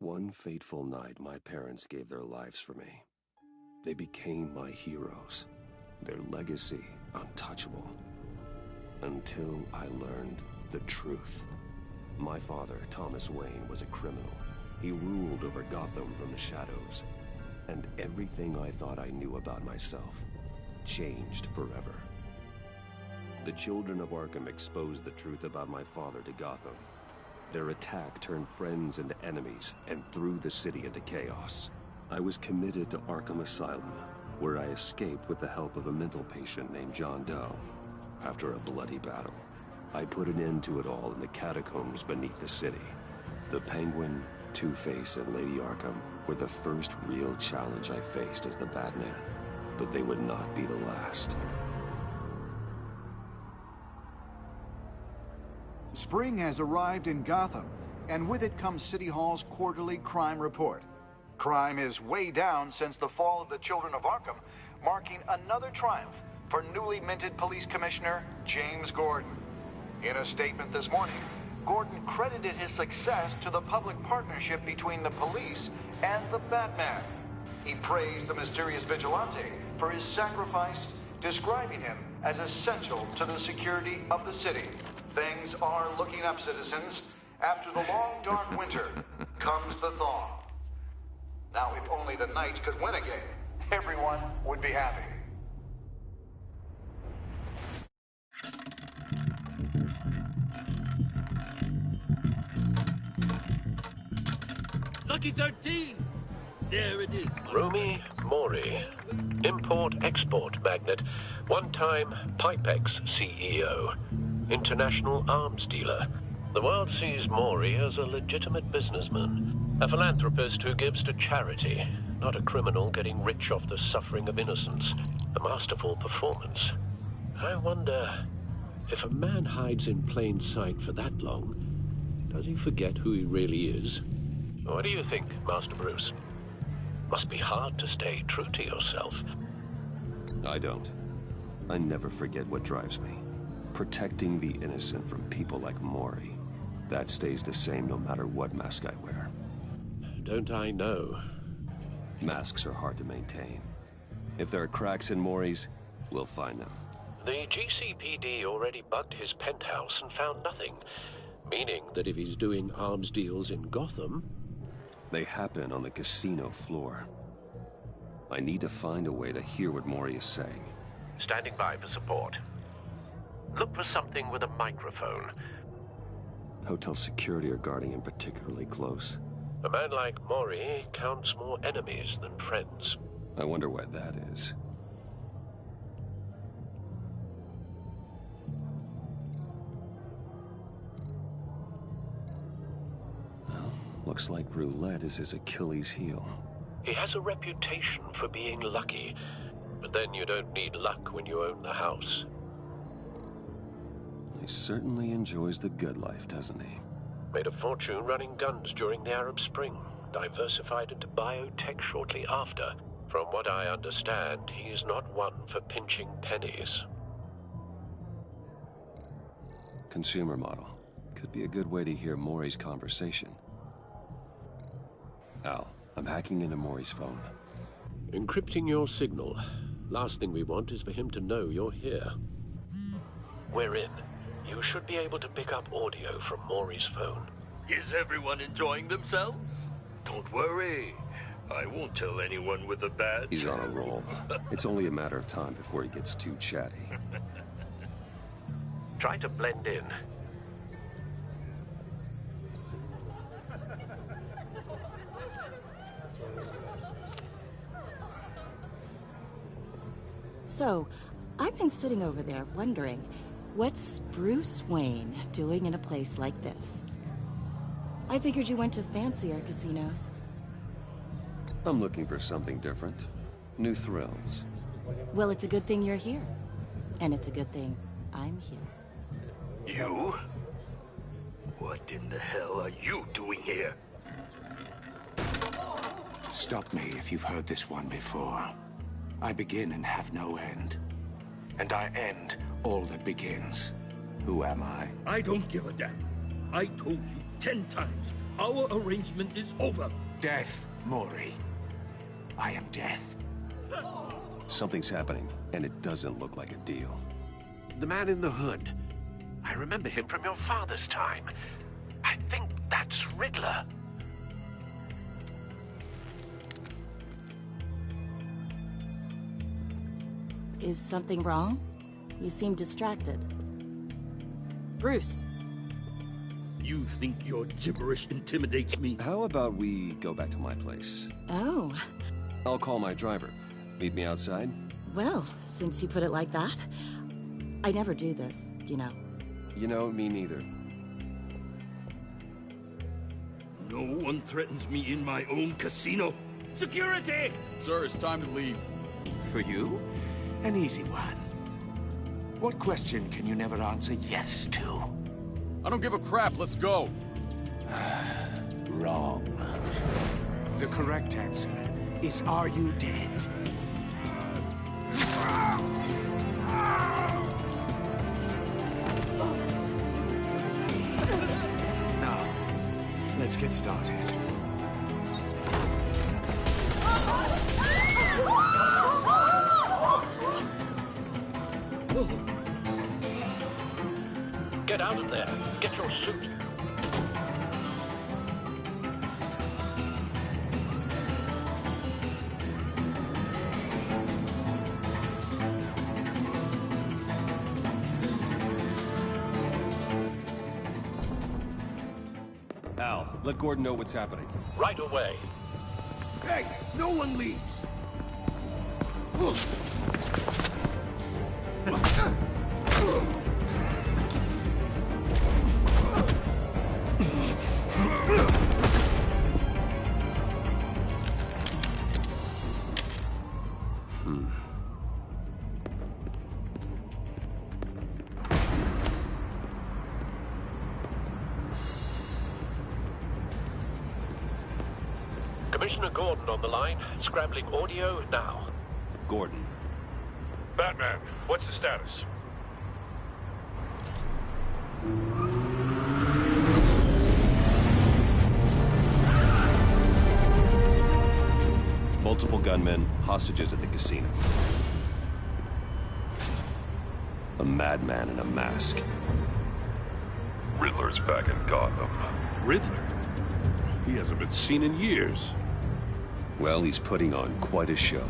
One fateful night, my parents gave their lives for me. They became my heroes, their legacy untouchable. Until I learned the truth. My father, Thomas Wayne, was a criminal. He ruled over Gotham from the shadows. And everything I thought I knew about myself changed forever. The children of Arkham exposed the truth about my father to Gotham. Their attack turned friends into enemies and threw the city into chaos. I was committed to Arkham Asylum, where I escaped with the help of a mental patient named John Doe. After a bloody battle, I put an end to it all in the catacombs beneath the city. The Penguin, Two-Face, and Lady Arkham were the first real challenge I faced as the Batman, but they would not be the last. Spring has arrived in Gotham, and with it comes City Hall's quarterly crime report. Crime is way down since the fall of the Children of Arkham, marking another triumph for newly minted Police Commissioner James Gordon. In a statement this morning, Gordon credited his success to the public partnership between the police and the Batman. He praised the mysterious vigilante for his sacrifice, describing him as essential to the security of the city. Things are looking up, citizens. After the long, dark winter comes the thaw. Now, if only the Knights could win again, everyone would be happy. Lucky 13! There it is. Rumi Mori, import-export magnate, one-time Pipex CEO, international arms dealer. The world sees Mori as a legitimate businessman, a philanthropist who gives to charity, not a criminal getting rich off the suffering of innocence. A masterful performance. I wonder, if a man hides in plain sight for that long, does he forget who he really is? What do you think, Master Bruce? Must be hard to stay true to yourself. I don't. I never forget what drives me. Protecting the innocent from people like Mori. That stays the same no matter what mask I wear. Don't I know? Masks are hard to maintain. If there are cracks in Mori's, we'll find them. The GCPD already bugged his penthouse and found nothing. Meaning that if he's doing arms deals in Gotham... They happen on the casino floor. I need to find a way to hear what Mori is saying. Standing by for support. Look for something with a microphone. Hotel security are guarding him particularly close. A man like Mori counts more enemies than friends. I wonder why that is. Well, looks like roulette is his Achilles heel. He has a reputation for being lucky, but then you don't need luck when you own the house. He certainly enjoys the good life, doesn't he? Made a fortune running guns during the Arab Spring, diversified into biotech shortly after. From what I understand, he's not one for pinching pennies. Consumer model. Could be a good way to hear Mori's conversation. Al, I'm hacking into Mori's phone. Encrypting your signal. Last thing we want is for him to know you're here. We're in. You should be able to pick up audio from Mori's phone. Is everyone enjoying themselves? Don't worry. I won't tell anyone with a badge. He's on a roll. It's only a matter of time before he gets too chatty. Try to blend in. So, I've been sitting over there wondering, what's Bruce Wayne doing in a place like this? I figured you went to fancier casinos. I'm looking for something different. New thrills. Well, it's a good thing you're here. And it's a good thing I'm here. You? What in the hell are you doing here? Stop me if you've heard this one before. I begin and have no end. And I end all that begins. Who am I? I don't give a damn. I told you 10 times. Our arrangement is over. Death, Mori. I am death. Something's happening, and it doesn't look like a deal. The man in the hood. I remember him from your father's time. I think that's Riddler. Is something wrong? You seem distracted. Bruce. You think your gibberish intimidates me? How about we go back to my place? Oh. I'll call my driver. Meet me outside? Well, since you put it like that, I never do this, you know. You know, me neither. No one threatens me in my own casino. Security! Sir, it's time to leave. For you, an easy one. What question can you never answer yes to? I don't give a crap, let's go. Wrong. The correct answer is, are you dead? Now, let's get started. Get out of there. Get your suit. Al, let Gordon know what's happening. Right away. Hey, no one leaves! Commissioner Gordon on the line. Scrambling audio now. Gordon. Batman, what's the status? Multiple gunmen, hostages at the casino. A madman in a mask. Riddler's back in Gotham. Riddler? He hasn't been seen in years. Well, he's putting on quite a show.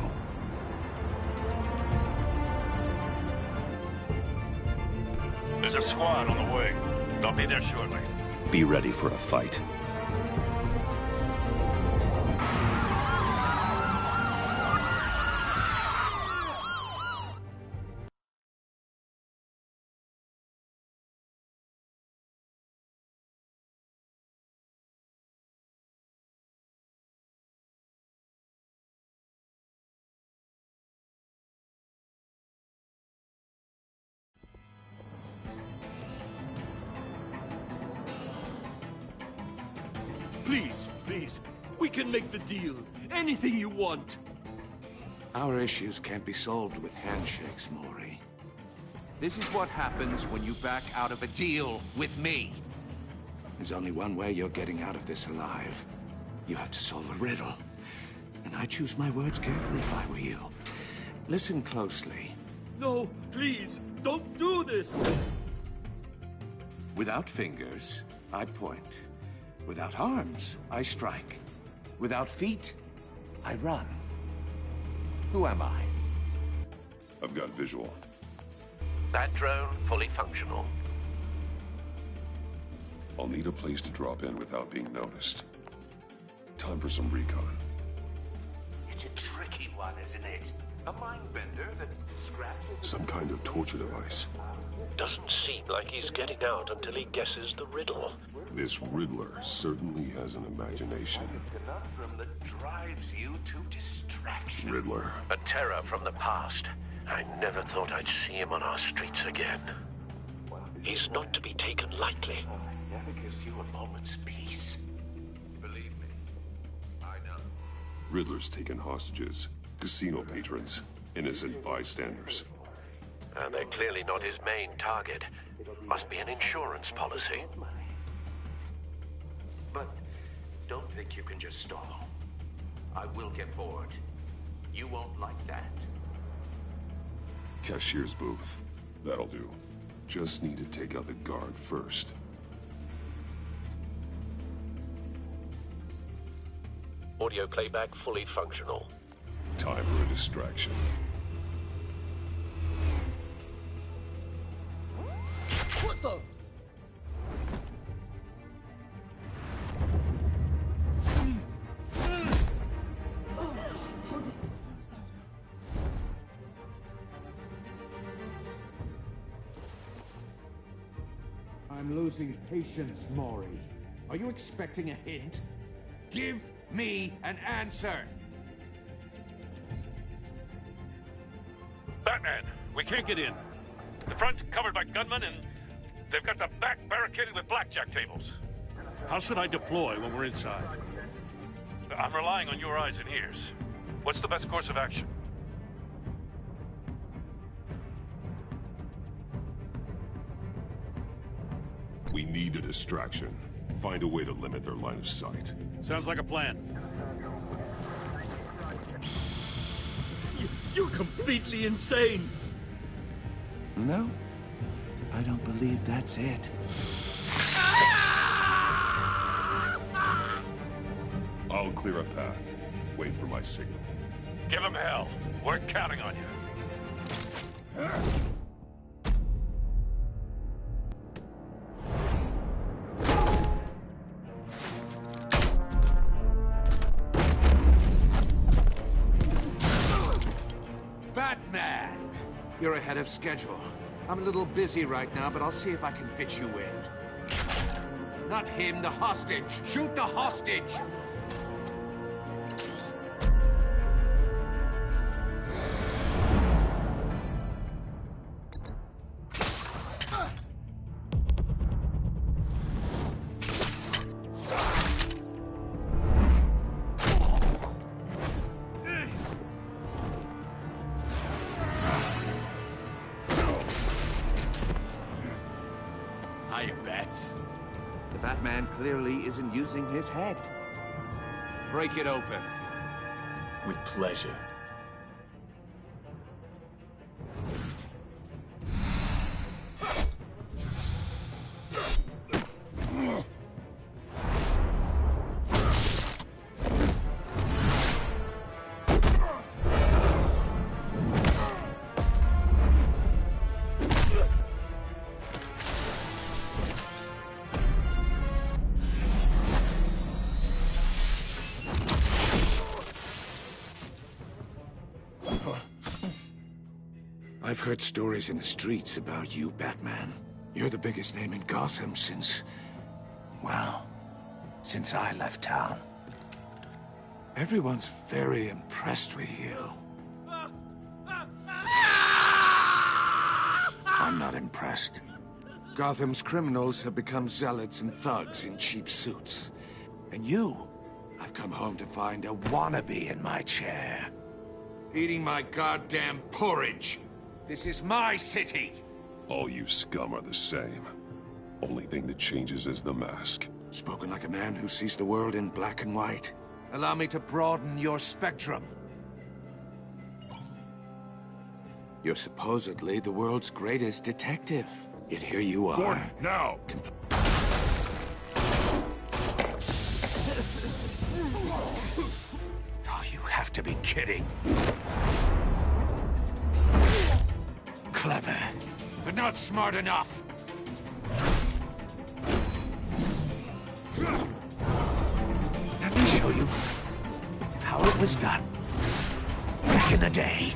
There's a squad on the way. They'll be there shortly. Be ready for a fight. Please, please, we can make the deal. Anything you want. Our issues can't be solved with handshakes, Mori. This is what happens when you back out of a deal with me. There's only one way you're getting out of this alive. You have to solve a riddle. And I choose my words carefully if I were you. Listen closely. No, please, don't do this! Without fingers, I point. Without arms, I strike. Without feet, I run. Who am I? I've got visual. That drone fully functional. I'll need a place to drop in without being noticed. Time for some recon. It's a tricky one, isn't it? A mind bender that scratches... Some kind of torture device. Doesn't seem like he's getting out until he guesses the riddle. This Riddler certainly has an imagination. Conundrum that drives you to distraction. Riddler. A terror from the past. I never thought I'd see him on our streets again. He's not to be taken lightly. Never gives you a moment's peace. Believe me, I know. Riddler's taken hostages, casino patrons, innocent bystanders. And they're clearly not his main target. Must be an insurance policy. But don't think you can just stall. I will get bored. You won't like that. Cashier's booth. That'll do. Just need to take out the guard first. Audio playback fully functional. Time for a distraction. What the? I'm losing patience, Maury. Are you expecting a hint? Give me an answer! Batman, we can't get in. The front's covered by gunmen, and they've got the back barricaded with blackjack tables. How should I deploy when we're inside? I'm relying on your eyes and ears. What's the best course of action? We need a distraction. Find a way to limit their line of sight. Sounds like a plan. You're completely insane! No, I don't believe that's it. I'll clear a path. Wait for my signal. Give him hell. We're counting on you. Batman! You're ahead of schedule. I'm a little busy right now, but I'll see if I can fit you in. Not him, the hostage! Shoot the hostage! Hiya, Bats. The Batman clearly isn't using his head. Break it open. With pleasure. I've heard stories in the streets about you, Batman. You're the biggest name in Gotham since... well, since I left town. Everyone's very impressed with you. I'm not impressed. Gotham's criminals have become zealots and thugs in cheap suits. And you, I've come home to find a wannabe in my chair. Eating my goddamn porridge! This is my city! All you scum are the same. Only thing that changes is the mask. Spoken like a man who sees the world in black and white. Allow me to broaden your spectrum. You're supposedly the world's greatest detective. Yet here you are. Gordon, now! Oh, you have to be kidding. Clever, But not smart enough! let me show you how it was done back in the day.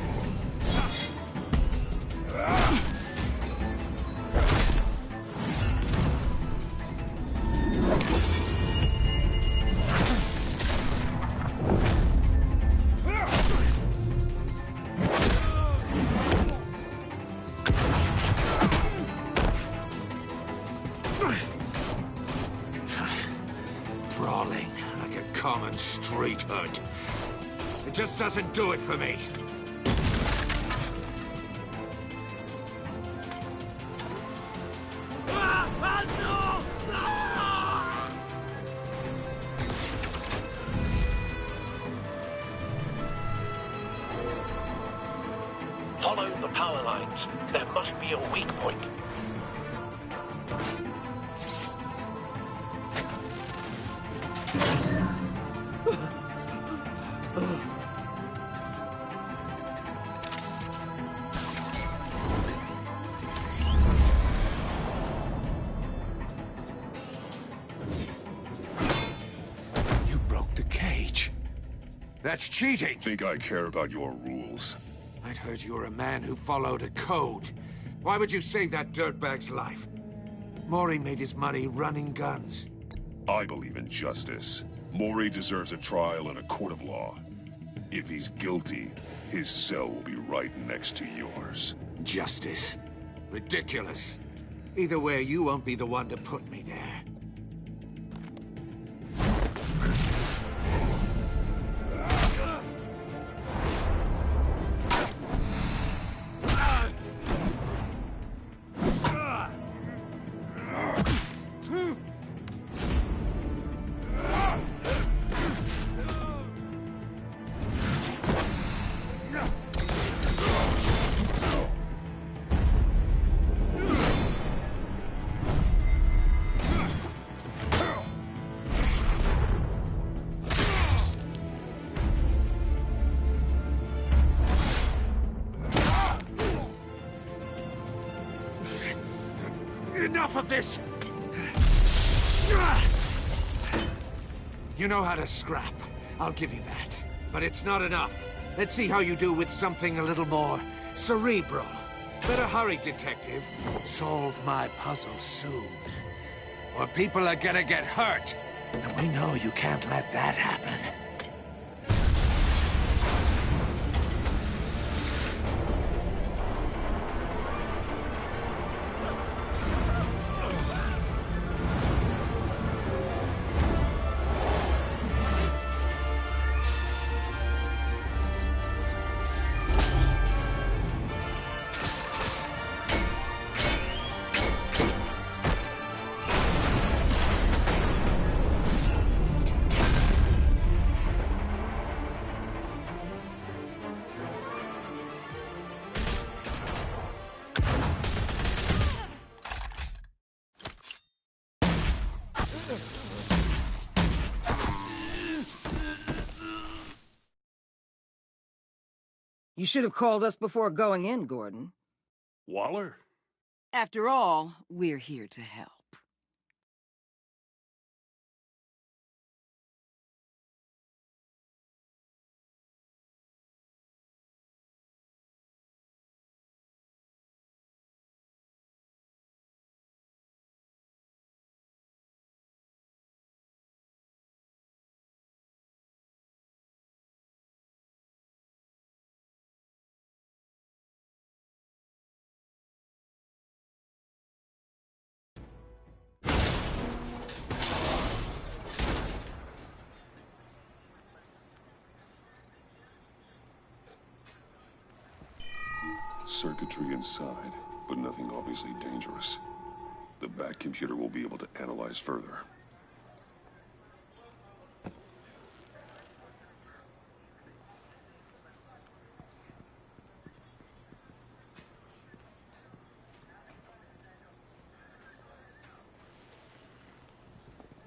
Brawling like a common street hood. It just doesn't do it for me. the power lines. There must be a weak point. You broke the cage. That's cheating. Think I care about your rules? I'd heard you were a man who followed a code. Why would you save that dirtbag's life? Mori made his money running guns. I believe in justice. Mori deserves a trial in a court of law. If he's guilty, his cell will be right next to yours. Justice? Ridiculous. Either way, you won't be the one to put me there. Enough of this! You know how to scrap. I'll give you that. But it's not enough. Let's see how you do with something a little more cerebral. Better hurry, detective. Solve my puzzle soon. Or people are gonna get hurt. And we know you can't let that happen. You should have called us before going in, Gordon. Waller? After all, we're here to help. Circuitry inside, but nothing obviously dangerous. The back computer will be able to analyze further.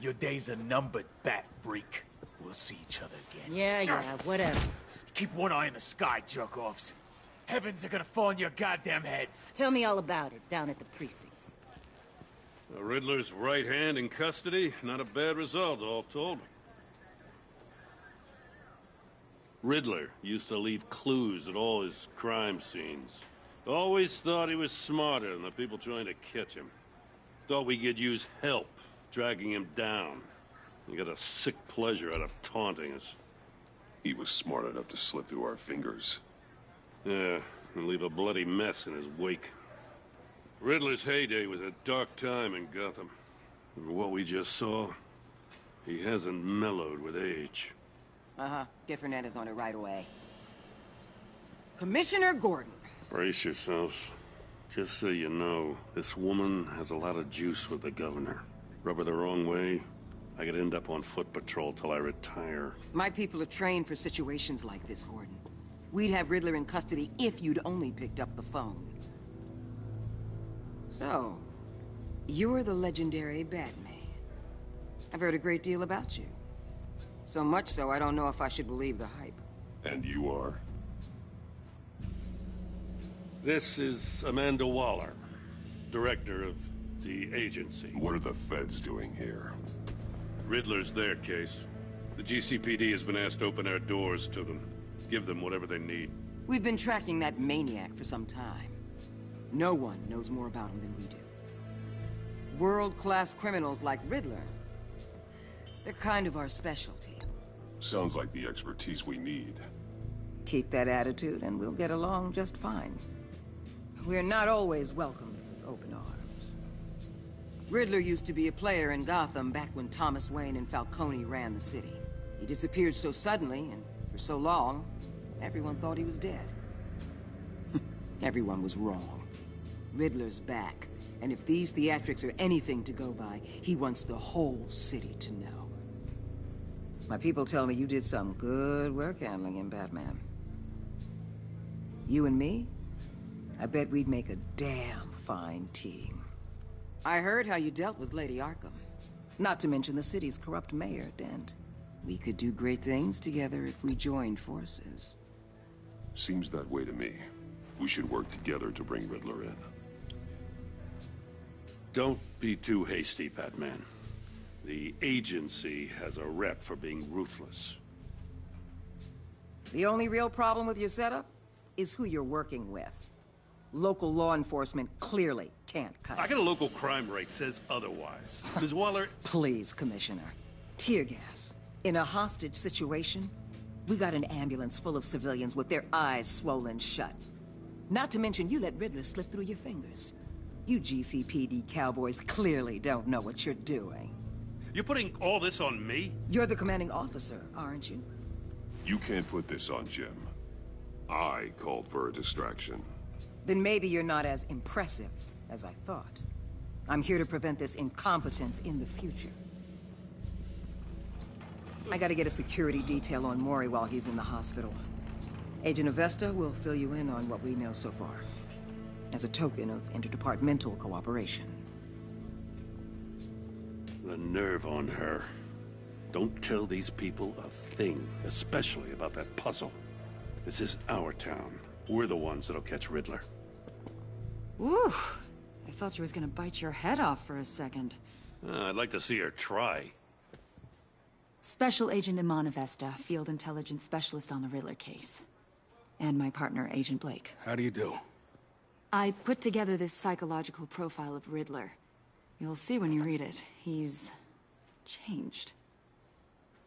Your days are numbered, bat freak. We'll see each other again. Yeah, whatever. Keep one eye in the sky, jerk-offs. Heavens are gonna fall on your goddamn heads. Tell me all about it down at the precinct. The Riddler's right hand in custody. Not a bad result, all told. Riddler used to leave clues at all his crime scenes. Always thought he was smarter than the people trying to catch him. Thought we could use help dragging him down. He got a sick pleasure out of taunting us. He was smart enough to slip through our fingers. Yeah, and leave a bloody mess in his wake. Riddler's heyday was a dark time in Gotham. And what we just saw, he hasn't mellowed with age. Uh-huh. Get Fernandez on it right away. Commissioner Gordon. Brace yourselves. Just so you know, this woman has a lot of juice with the governor. Rub her the wrong way, I could end up on foot patrol till I retire. My people are trained for situations like this, Gordon. We'd have Riddler in custody if you'd only picked up the phone. So, you're the legendary Batman. I've heard a great deal about you. So much so, I don't know if I should believe the hype. And you are? This is Amanda Waller, director of the agency. What are the feds doing here? Riddler's their case. The GCPD has been asked to open our doors to them. Give them whatever they need. We've been tracking that maniac for some time. No one knows more about him than we do. World-class criminals like Riddler, they're kind of our specialty. Sounds like the expertise we need. Keep that attitude and we'll get along just fine. We're not always welcomed with open arms. Riddler used to be a player in Gotham back when Thomas Wayne and Falcone ran the city. He disappeared so suddenly and for so long, everyone thought he was dead. Everyone was wrong. Riddler's back, and if these theatrics are anything to go by, he wants the whole city to know. My people tell me you did some good work handling him, Batman. You and me? I bet we'd make a damn fine team. I heard how you dealt with Lady Arkham. Not to mention the city's corrupt mayor, Dent. We could do great things together if we joined forces. Seems that way to me. We should work together to bring Riddler in. Don't be too hasty, Batman. The agency has a rep for being ruthless. The only real problem with your setup is who you're working with. Local law enforcement clearly can't cut it. I got a local crime rate says otherwise. Ms. Waller... Please, Commissioner. Tear gas. In a hostage situation, we got an ambulance full of civilians with their eyes swollen shut. Not to mention you let Riddler slip through your fingers. You GCPD cowboys clearly don't know what you're doing. You're putting all this on me? You're the commanding officer, aren't you? You can't put this on Jim. I called for a distraction. Then maybe you're not as impressive as I thought. I'm here to prevent this incompetence in the future. I gotta get a security detail on Mori while he's in the hospital. Agent Avesta will fill you in on what we know so far, as a token of interdepartmental cooperation. The nerve on her. Don't tell these people a thing, especially about that puzzle. This is our town. We're the ones that'll catch Riddler. Ooh, I thought she was gonna bite your head off for a second. I'd like to see her try. Special Agent Iman Avesta, Field Intelligence Specialist on the Riddler case. And my partner, Agent Blake. How do you do? I put together this psychological profile of Riddler. You'll see when you read it. He's changed.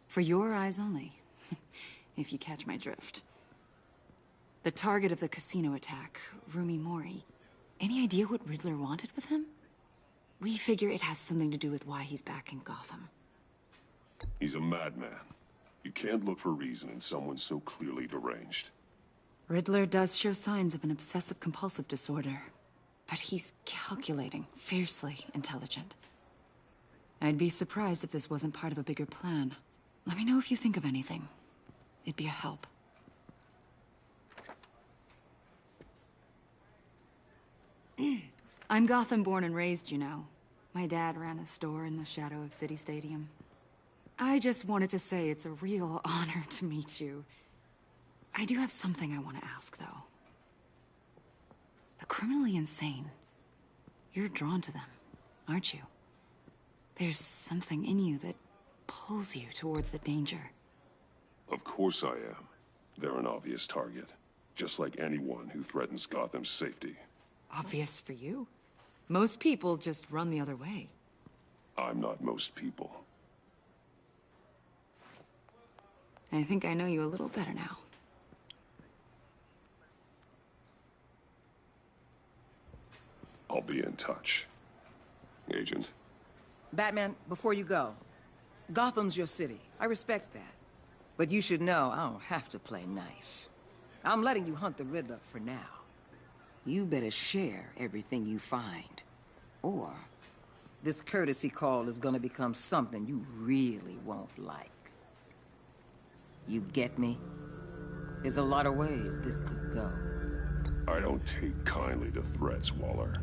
For your eyes only, if you catch my drift. The target of the casino attack, Rumi Mori. Any idea what Riddler wanted with him? We figure it has something to do with why he's back in Gotham. He's a madman. You can't look for reason in someone so clearly deranged. Riddler does show signs of an obsessive-compulsive disorder, but he's calculating, fiercely intelligent. I'd be surprised if this wasn't part of a bigger plan. Let me know if you think of anything. It'd be a help. I'm Gotham born and raised, you know. My dad ran a store in the shadow of City Stadium. I just wanted to say it's a real honor to meet you. I do have something I want to ask, though. The criminally insane. You're drawn to them, aren't you? There's something in you that pulls you towards the danger. Of course I am. They're an obvious target. Just like anyone who threatens Gotham's safety. Obvious for you. Most people just run the other way. I'm not most people. I think I know you a little better now. I'll be in touch. Agent. Batman, before you go, Gotham's your city. I respect that. But you should know I don't have to play nice. I'm letting you hunt the Riddler for now. You better share everything you find. Or this courtesy call is gonna become something you really won't like. You get me? There's a lot of ways this could go. I don't take kindly to threats, Waller.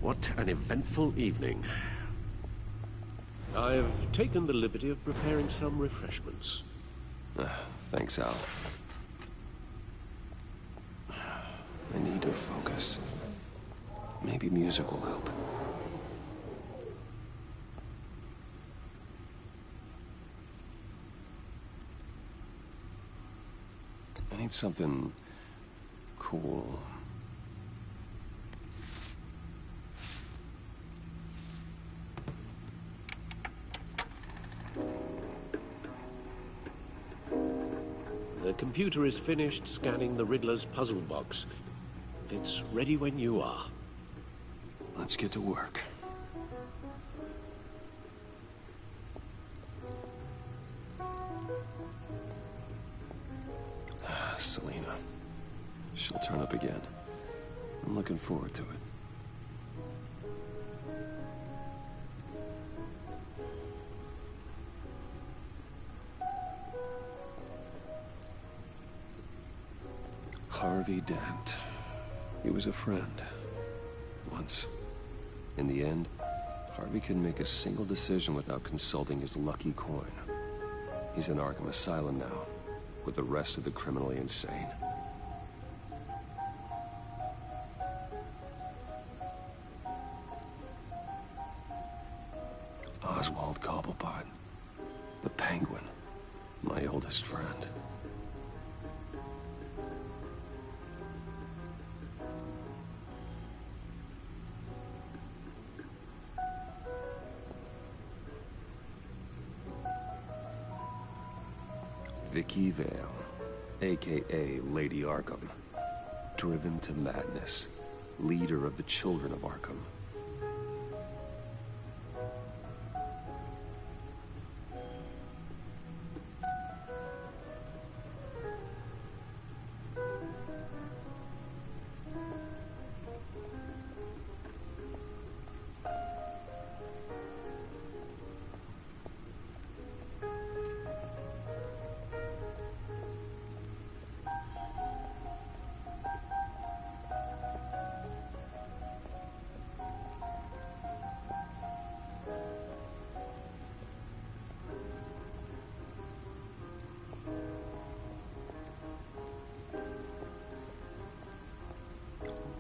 What an eventful evening. I've taken the liberty of preparing some refreshments. Thanks, Al. I need to focus. Maybe music will help. I need something cool. The computer is finished scanning the Riddler's puzzle box. It's ready when you are. Let's get to work. Selena. She'll turn up again. I'm looking forward to it. Harvey Dent. He was a friend. Once. In the end, Harvey couldn't make a single decision without consulting his lucky coin. He's in Arkham Asylum now, with the rest of the criminally insane. Oswald Cobblepot. The Penguin. My oldest friend. Vicky Vale, a.k.a. Lady Arkham. Driven to madness. Leader of the Children of Arkham.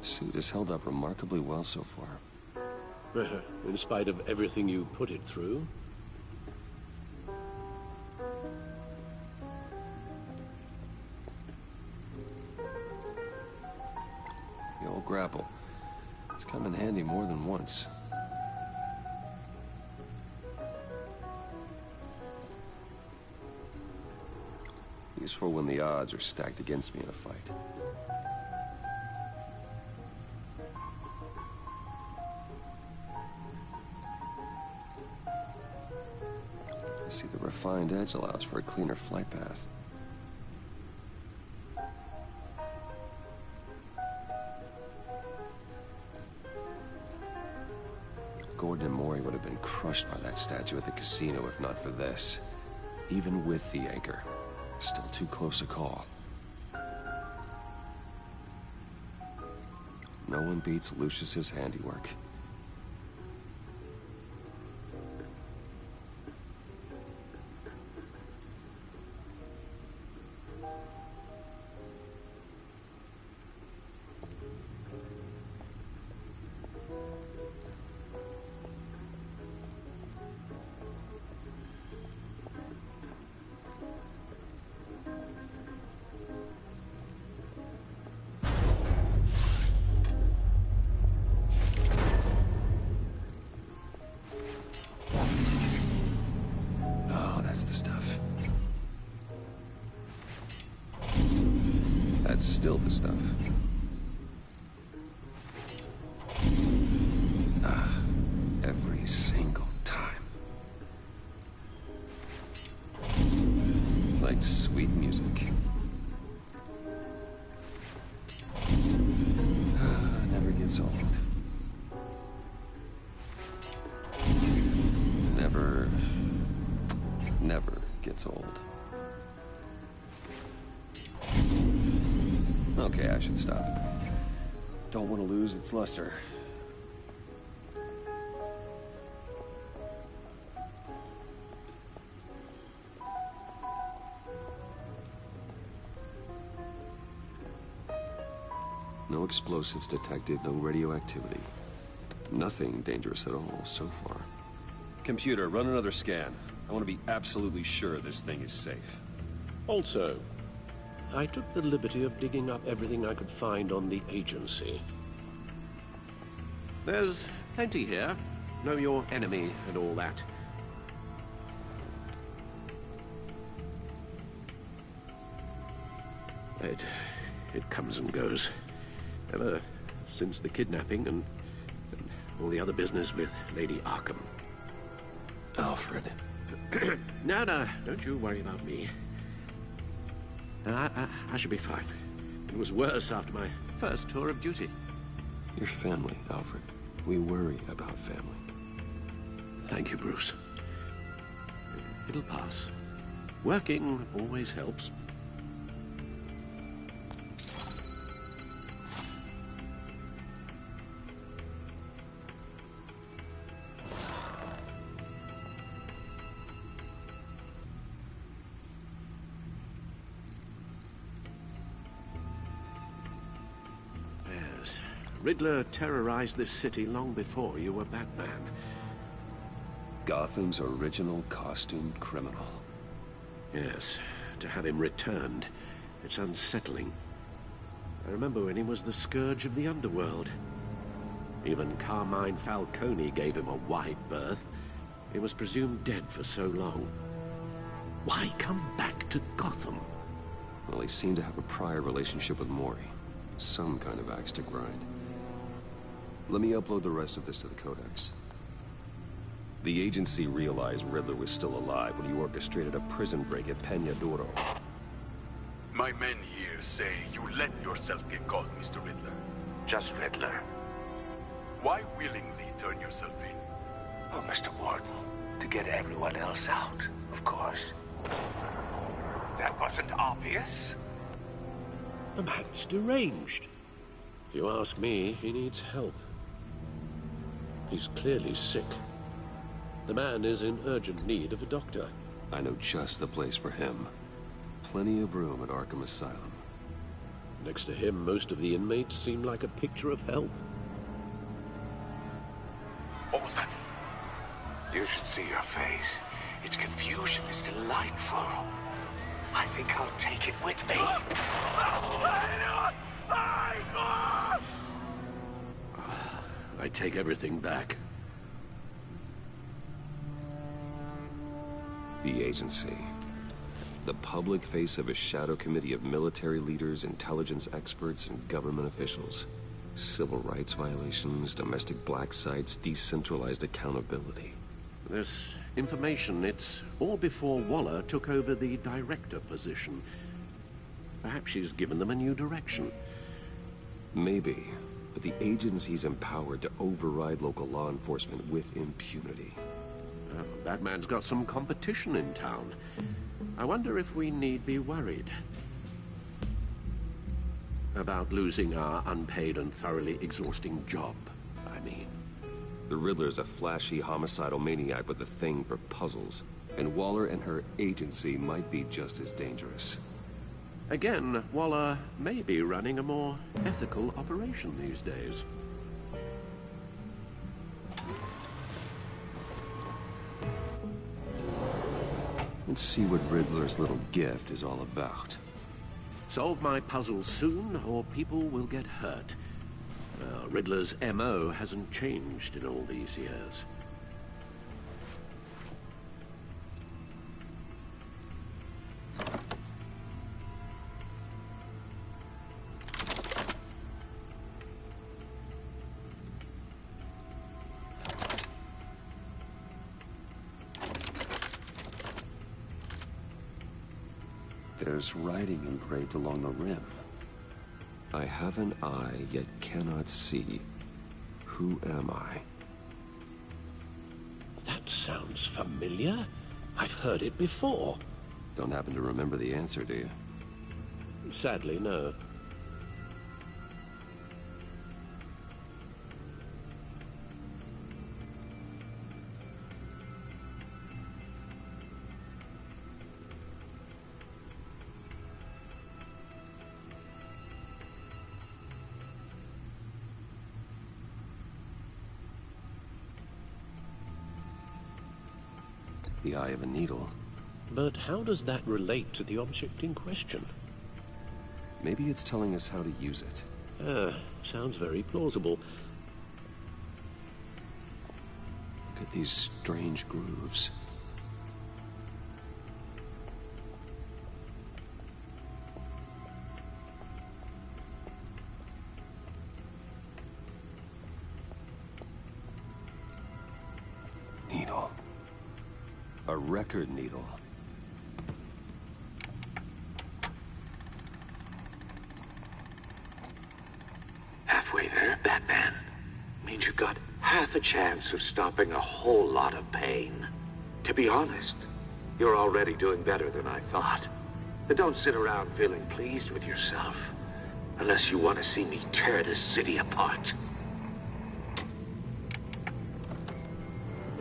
Suit has held up remarkably well so far. In spite of everything you put it through? The old grapple. It's come in handy more than once. Useful when the odds are stacked against me in a fight. See, the refined edge allows for a cleaner flight path. Gordon and Mori would have been crushed by that statue at the casino if not for this. Even with the anchor, still too close a call. No one beats Lucius's handiwork. distill the stuff. Every single time. Like sweet music. Never gets old. Never gets old. Okay, I should stop. Don't want to lose its luster. No explosives detected, no radioactivity. Nothing dangerous at all so far. Computer, run another scan. I want to be absolutely sure this thing is safe. Also, I took the liberty of digging up everything I could find on the agency. There's plenty here. Know your enemy and all that. It comes and goes. Ever since the kidnapping and all the other business with Lady Arkham. Alfred. No, don't you worry about me. No, I should be fine. It was worse after my first tour of duty. Your family, Alfred. We worry about family. Thank you, Bruce. It'll pass. Working always helps. Riddler terrorized this city long before you were Batman. Gotham's original costumed criminal. Yes, to have him returned, it's unsettling. I remember when he was the scourge of the underworld. Even Carmine Falcone gave him a wide berth. He was presumed dead for so long. Why come back to Gotham? Well, he seemed to have a prior relationship with Mori. Some kind of axe to grind. Let me upload the rest of this to the Codex. The agency realized Riddler was still alive when he orchestrated a prison break at Peña Duro. My men here say you let yourself get caught, Mr. Riddler. Just Riddler. Why willingly turn yourself in? Oh, Mr. Warden, to get everyone else out, of course. That wasn't obvious. The man's deranged. If you ask me, he needs help. He's clearly sick. The man is in urgent need of a doctor. I know just the place for him. Plenty of room at Arkham Asylum. Next to him, most of the inmates seem like a picture of health. What was that? You should see your face. Its confusion is delightful. I think I'll take it with me. I take everything back. The agency. The public face of a shadow committee of military leaders, intelligence experts, and government officials. Civil rights violations, domestic black sites, decentralized accountability. This information, it's all before Waller took over the director position. Perhaps she's given them a new direction. Maybe, but the agency's empowered to override local law enforcement with impunity. Batman's got some competition in town. I wonder if we need be worried about losing our unpaid and thoroughly exhausting job, I mean. The Riddler's a flashy, homicidal maniac with a thing for puzzles, and Waller and her agency might be just as dangerous. Again, Waller may be running a more ethical operation these days. Let's see what Riddler's little gift is all about. Solve my puzzle soon, or people will get hurt. Riddler's MO hasn't changed in all these years. There's writing engraved along the rim. I have an eye, yet cannot see. Who am I? That sounds familiar. I've heard it before. Don't happen to remember the answer, do you? Sadly, no. The eye of a needle. But how does that relate to the object in question? Maybe it's telling us how to use it. Sounds very plausible. Look at these strange grooves. Needle. A record needle. Halfway there, Batman. Means you've got half a chance of stopping a whole lot of pain. To be honest, you're already doing better than I thought. But don't sit around feeling pleased with yourself. Unless you want to see me tear this city apart.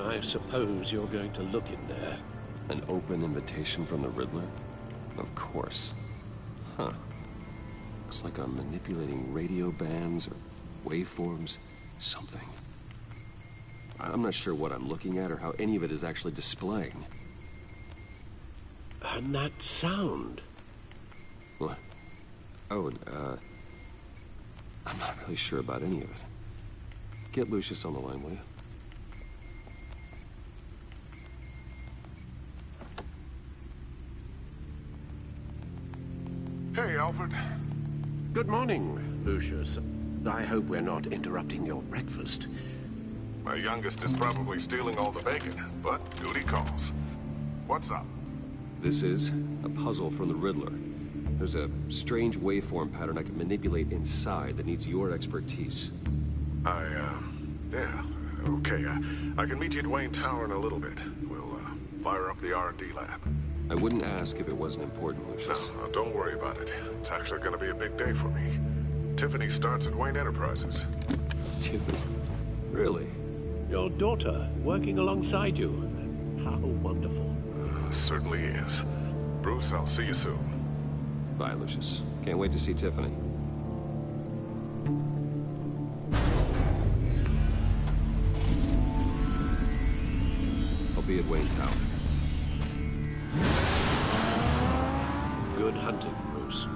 I suppose you're going to look in there. An open invitation from the Riddler? Of course. Huh. Looks like I'm manipulating radio bands or waveforms. Something. I'm not sure what I'm looking at or how any of it is actually displaying. And that sound. What? Oh, I'm not really sure about any of it. Get Lucius on the line, will you? Hey, Alfred. Good morning, Lucius. I hope we're not interrupting your breakfast. My youngest is probably stealing all the bacon, but duty calls. What's up? This is a puzzle from the Riddler. There's a strange waveform pattern I can manipulate inside that needs your expertise. Yeah, okay. I can meet you at Wayne Tower in a little bit. We'll, fire up the R&D lab. I wouldn't ask if it wasn't important, Lucius. No, don't worry about it. It's actually gonna be a big day for me. Tiffany starts at Wayne Enterprises. Tiffany? Really? Your daughter, working alongside you. How wonderful. Certainly is. Bruce, I'll see you soon. Bye, Lucius. Can't wait to see Tiffany. I'll be at Wayne Tower. Good hunting, Bruce.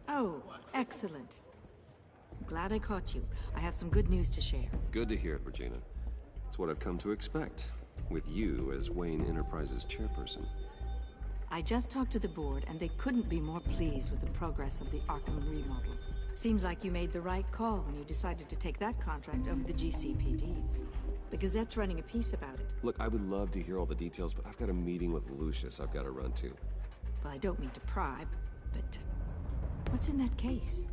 Oh, excellent. Glad I caught you. I have some good news to share. Good to hear it, Regina. It's what I've come to expect, with you as Wayne Enterprises chairperson. I just talked to the board, and they couldn't be more pleased with the progress of the Arkham remodel. Seems like you made the right call when you decided to take that contract over the GCPD's. The Gazette's running a piece about it. Look, I would love to hear all the details, but I've got a meeting with Lucius I've got to run to. Well, I don't mean to pry, but what's in that case?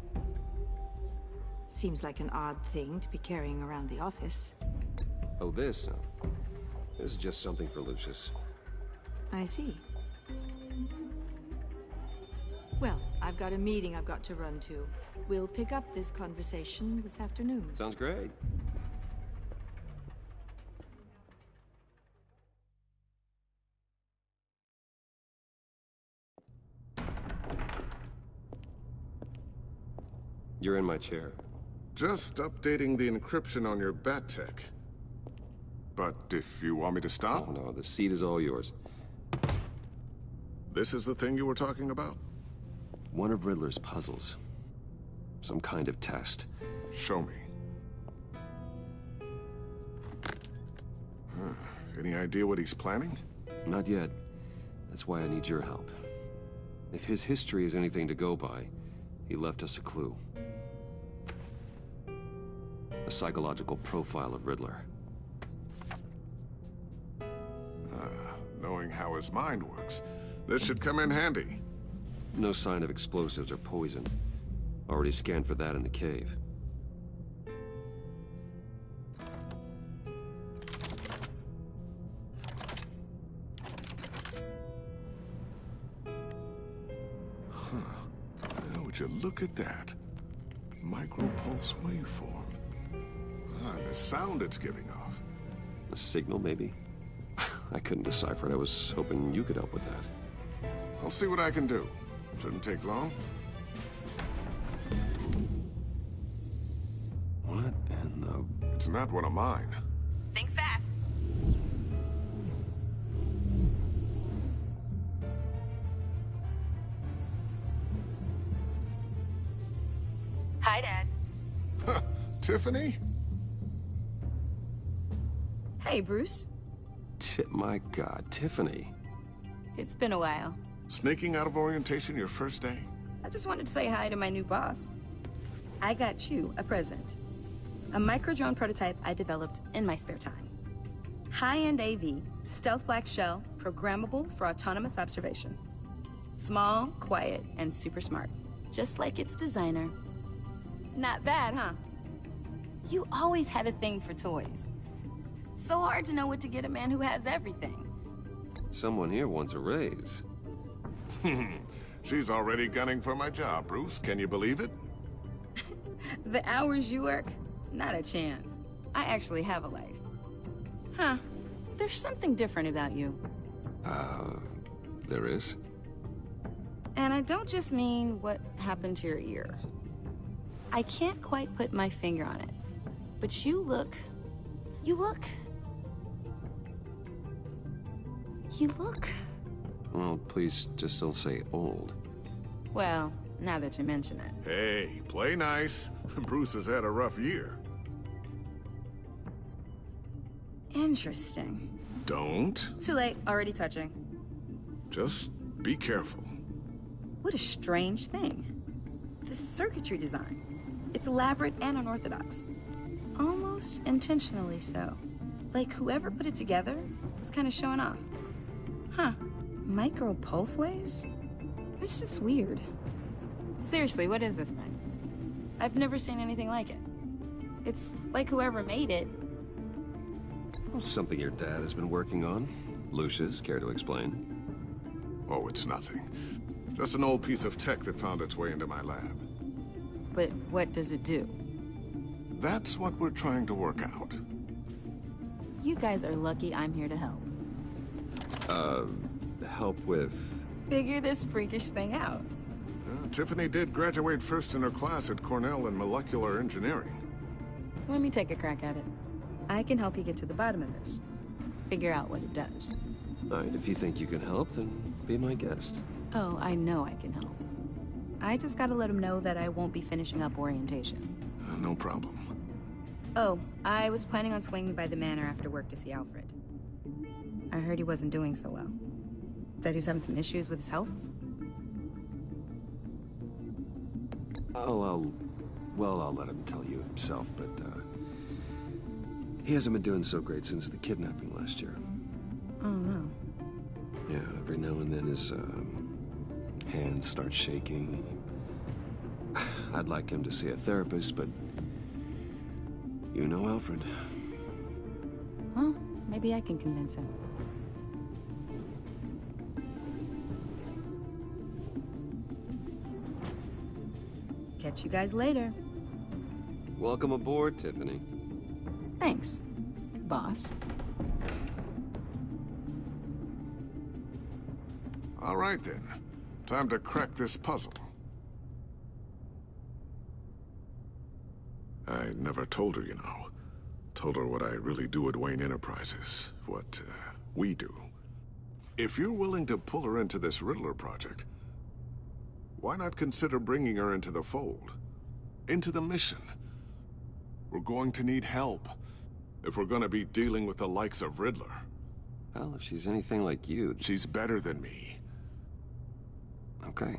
Seems like an odd thing to be carrying around the office. Oh, this? No. This is just something for Lucius. I see. Well, I've got a meeting I've got to run to. We'll pick up this conversation this afternoon. Sounds great. You're in my chair. Just updating the encryption on your bat tech. But if you want me to stop? Oh, no, the seat is all yours. This is the thing you were talking about? One of Riddler's puzzles. Some kind of test. Show me. Huh. Any idea what he's planning? Not yet. That's why I need your help. If his history is anything to go by, he left us a clue. A psychological profile of Riddler. Knowing how his mind works, this should come in handy. No sign of explosives or poison. Already scanned for that in the cave. Would you look at that? Micropulse waveform. The sound it's giving off. A signal, maybe? I couldn't decipher it. I was hoping you could help with that. I'll see what I can do. Shouldn't take long. What in the... It's not one of mine. Think fast. Hi, Dad. Tiffany? Hey, Bruce. My God, Tiffany. It's been a while. Sneaking out of orientation your first day? I just wanted to say hi to my new boss. I got you a present. A micro-drone prototype I developed in my spare time. High-end AV, stealth black shell, programmable for autonomous observation. Small, quiet, and super smart. Just like its designer. Not bad, huh? You always had a thing for toys. So hard to know what to get a man who has everything. Someone here wants a raise. She's already gunning for my job, Bruce. Can you believe it? The hours you work? Not a chance. I actually have a life. Huh. There's something different about you. There is? And I don't just mean what happened to your ear. I can't quite put my finger on it. But you look... Well, please just don't say old. Well, now that you mention it. Hey, play nice. Bruce has had a rough year. Interesting. Don't. Too late, already touching. Just be careful. What a strange thing. The circuitry design. It's elaborate and unorthodox. Almost intentionally so. Like whoever put it together was kind of showing off. Huh. Micro pulse waves? It's just weird. Seriously, what is this thing? I've never seen anything like it. It's like whoever made it. Something your dad has been working on. Lucius, care to explain? Oh, it's nothing. Just an old piece of tech that found its way into my lab. But what does it do? That's what we're trying to work out. You guys are lucky I'm here to help. Help with... Figure this freakish thing out. Tiffany did graduate first in her class at Cornell in molecular engineering. Let me take a crack at it. I can help you get to the bottom of this. Figure out what it does. All right, if you think you can help, then be my guest. Oh, I know I can help. I just gotta let him know that I won't be finishing up orientation. No problem. Oh, I was planning on swinging by the manor after work to see Alfred. I heard he wasn't doing so well. That he was having some issues with his health? Oh, I'll let him tell you himself, but, he hasn't been doing so great since the kidnapping last year. Oh, no. Yeah, every now and then his, hands start shaking. I'd like him to see a therapist, but... You know Alfred. Well, maybe I can convince him. Catch you guys later. Welcome aboard, Tiffany. Thanks, boss. All right, then. Time to crack this puzzle. I never told her, you know. Told her what I really do at Wayne Enterprises. What, we do. If you're willing to pull her into this Riddler project, why not consider bringing her into the fold? Into the mission? We're going to need help. If we're gonna be dealing with the likes of Riddler. Well, if she's anything like you... She's better than me. Okay.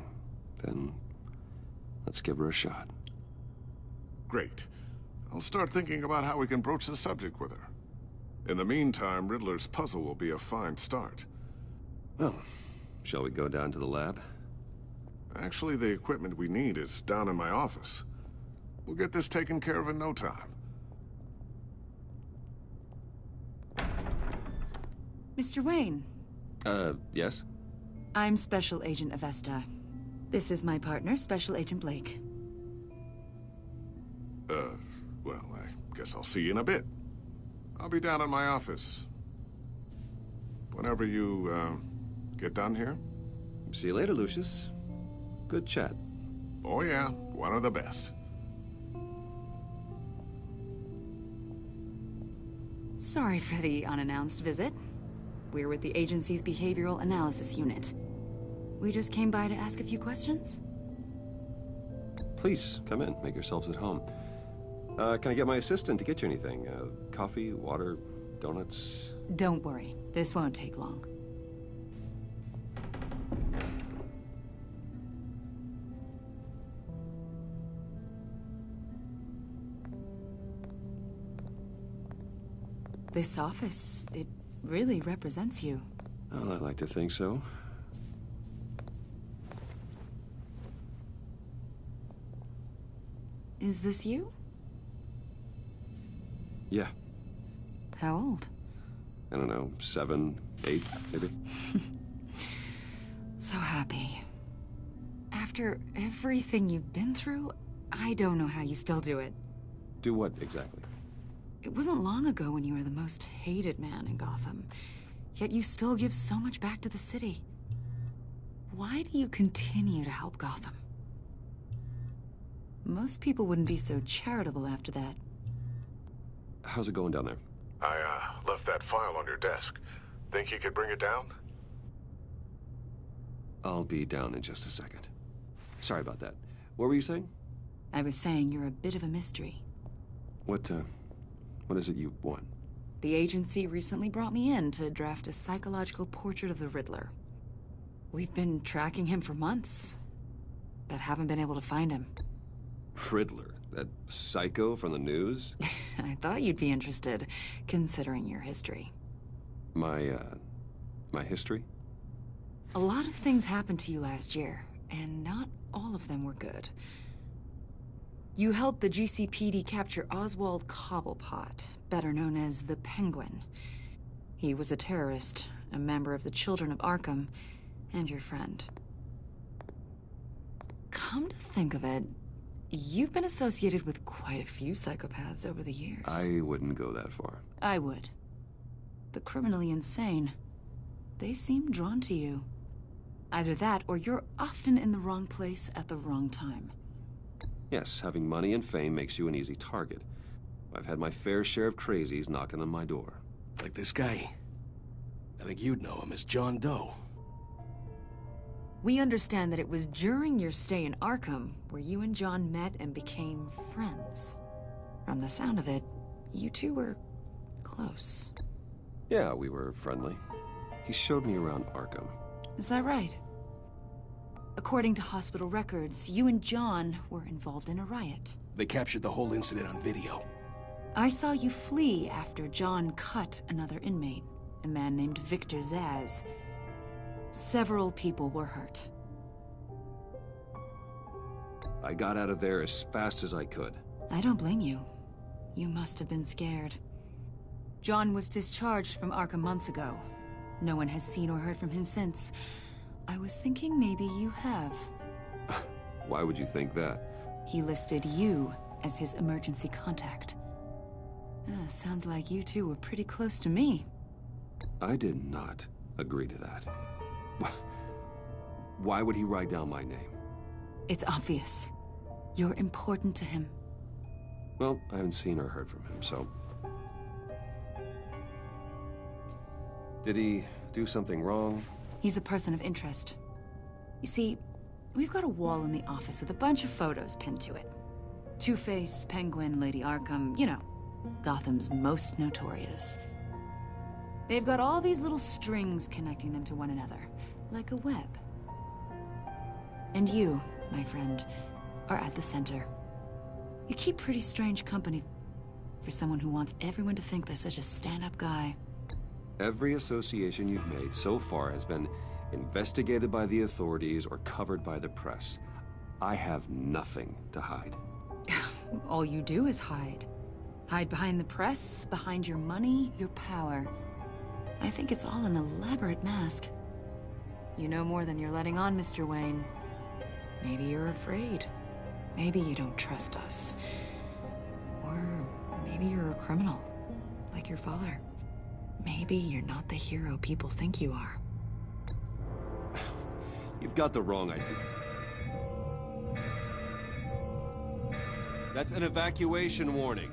Then let's give her a shot. Great. I'll start thinking about how we can broach the subject with her. In the meantime, Riddler's puzzle will be a fine start. Well, shall we go down to the lab? Actually, the equipment we need is down in my office. We'll get this taken care of in no time. Mr. Wayne. Yes? I'm Special Agent Avesta. This is my partner, Special Agent Blake. Well, I guess I'll see you in a bit. I'll be down in my office. Whenever you, get done here. See you later, Lucius. Good chat. Oh yeah, one of the best. Sorry for the unannounced visit. We're with the agency's Behavioral Analysis Unit. We just came by to ask a few questions. Please, come in. Make yourselves at home. Can I get my assistant to get you anything? Coffee, water, donuts? Don't worry. This won't take long. This office, it really represents you. Well, I'd like to think so. Is this you? Yeah. How old? I don't know, 7, 8, maybe? So happy. After everything you've been through, I don't know how you still do it. Do what, exactly? It wasn't long ago when you were the most hated man in Gotham, yet you still give so much back to the city. Why do you continue to help Gotham? Most people wouldn't be so charitable after that. How's it going down there? I, left that file on your desk. Think you could bring it down? I'll be down in just a second. Sorry about that. What were you saying? I was saying you're a bit of a mystery. What is it you want? The agency recently brought me in to draft a psychological portrait of the Riddler. We've been tracking him for months, but haven't been able to find him. Riddler? That psycho from the news? I thought you'd be interested, considering your history. My history? A lot of things happened to you last year, and not all of them were good. You helped the GCPD capture Oswald Cobblepot, better known as the Penguin. He was a terrorist, a member of the Children of Arkham, and your friend. Come to think of it, you've been associated with quite a few psychopaths over the years. I wouldn't go that far. I would. The criminally insane. They seem drawn to you. Either that, or you're often in the wrong place at the wrong time. Yes, having money and fame makes you an easy target. I've had my fair share of crazies knocking on my door. Like this guy. I think you'd know him as John Doe. We understand that it was during your stay in Arkham where you and John met and became friends. From the sound of it, you two were close. Yeah, we were friendly. He showed me around Arkham. Is that right? According to hospital records, you and John were involved in a riot. They captured the whole incident on video. I saw you flee after John cut another inmate, a man named Victor Zaz. Several people were hurt. I got out of there as fast as I could. I don't blame you. You must have been scared. John was discharged from Arkham months ago. No one has seen or heard from him since. I was thinking maybe you have. Why would you think that? He listed you as his emergency contact. Sounds like you two were pretty close to me. I did not agree to that. Why would he write down my name? It's obvious. You're important to him. Well, I haven't seen or heard from him, so... Did he do something wrong? He's a person of interest. You see, we've got a wall in the office with a bunch of photos pinned to it. Two-Face, Penguin, Lady Arkham, you know, Gotham's most notorious. They've got all these little strings connecting them to one another, like a web. And you, my friend, are at the center. You keep pretty strange company for someone who wants everyone to think they're such a stand-up guy. Every association you've made so far has been investigated by the authorities or covered by the press. I have nothing to hide. All you do is hide. Hide behind the press, behind your money, your power. I think it's all an elaborate mask. You know more than you're letting on, Mr. Wayne. Maybe you're afraid. Maybe you don't trust us. Or maybe you're a criminal, like your father. Maybe you're not the hero people think you are. You've got the wrong idea. That's an evacuation warning.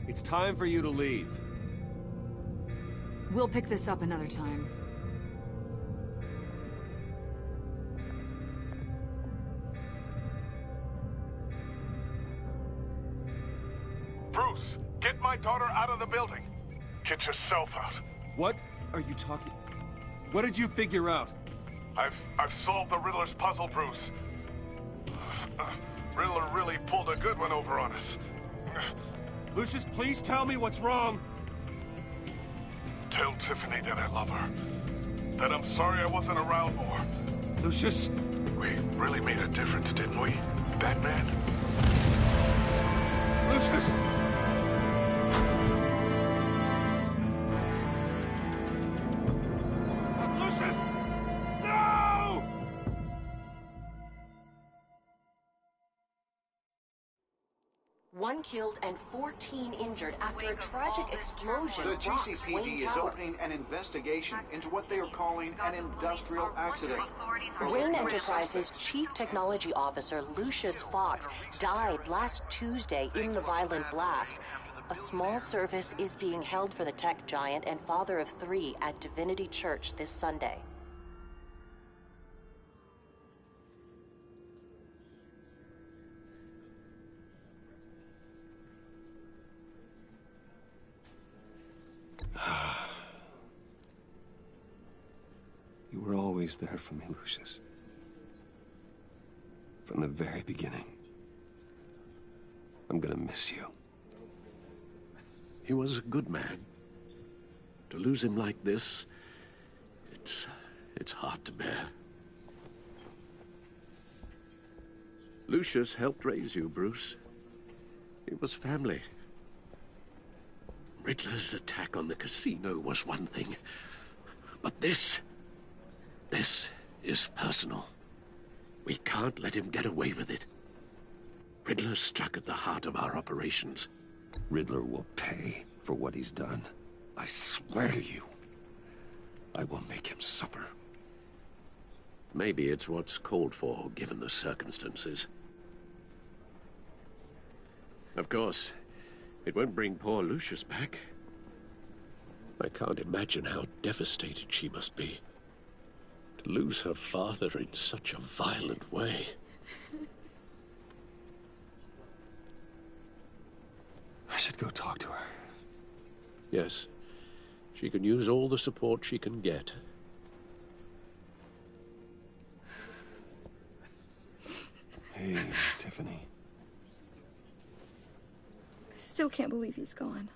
It's time for you to leave. We'll pick this up another time. Bruce, get my daughter out of the building. Get yourself out. What are you talking? What did you figure out? I've solved the Riddler's puzzle, Bruce. Riddler really pulled a good one over on us. Lucius, please tell me what's wrong. Tell Tiffany that I love her. That I'm sorry I wasn't around more. Lucius? We really made a difference, didn't we, Batman? Lucius! One killed and 14 injured after a tragic explosion The rocks Wayne GCPD is Tower. opening an investigation into what they are calling an industrial accident. Wayne Enterprises' Chief Technology Officer, Lucius Fox, died last Tuesday in the violent blast. A small service is being held for the tech giant and father of 3 at Divinity Church this Sunday. You were always there for me, Lucius. From the very beginning. I'm gonna miss you. He was a good man. To lose him like this, it's hard to bear. Lucius helped raise you, Bruce. It was family. Riddler's attack on the casino was one thing, but this is personal. We can't let him get away with it. Riddler struck at the heart of our operations. Riddler will pay for what he's done. I swear to you, I will make him suffer. Maybe it's what's called for, given the circumstances. Of course, it won't bring poor Lucius back. I can't imagine how devastated she must be. To lose her father in such a violent way. I should go talk to her. Yes, she can use all the support she can get. Hey, Tiffany. I still can't believe he's gone.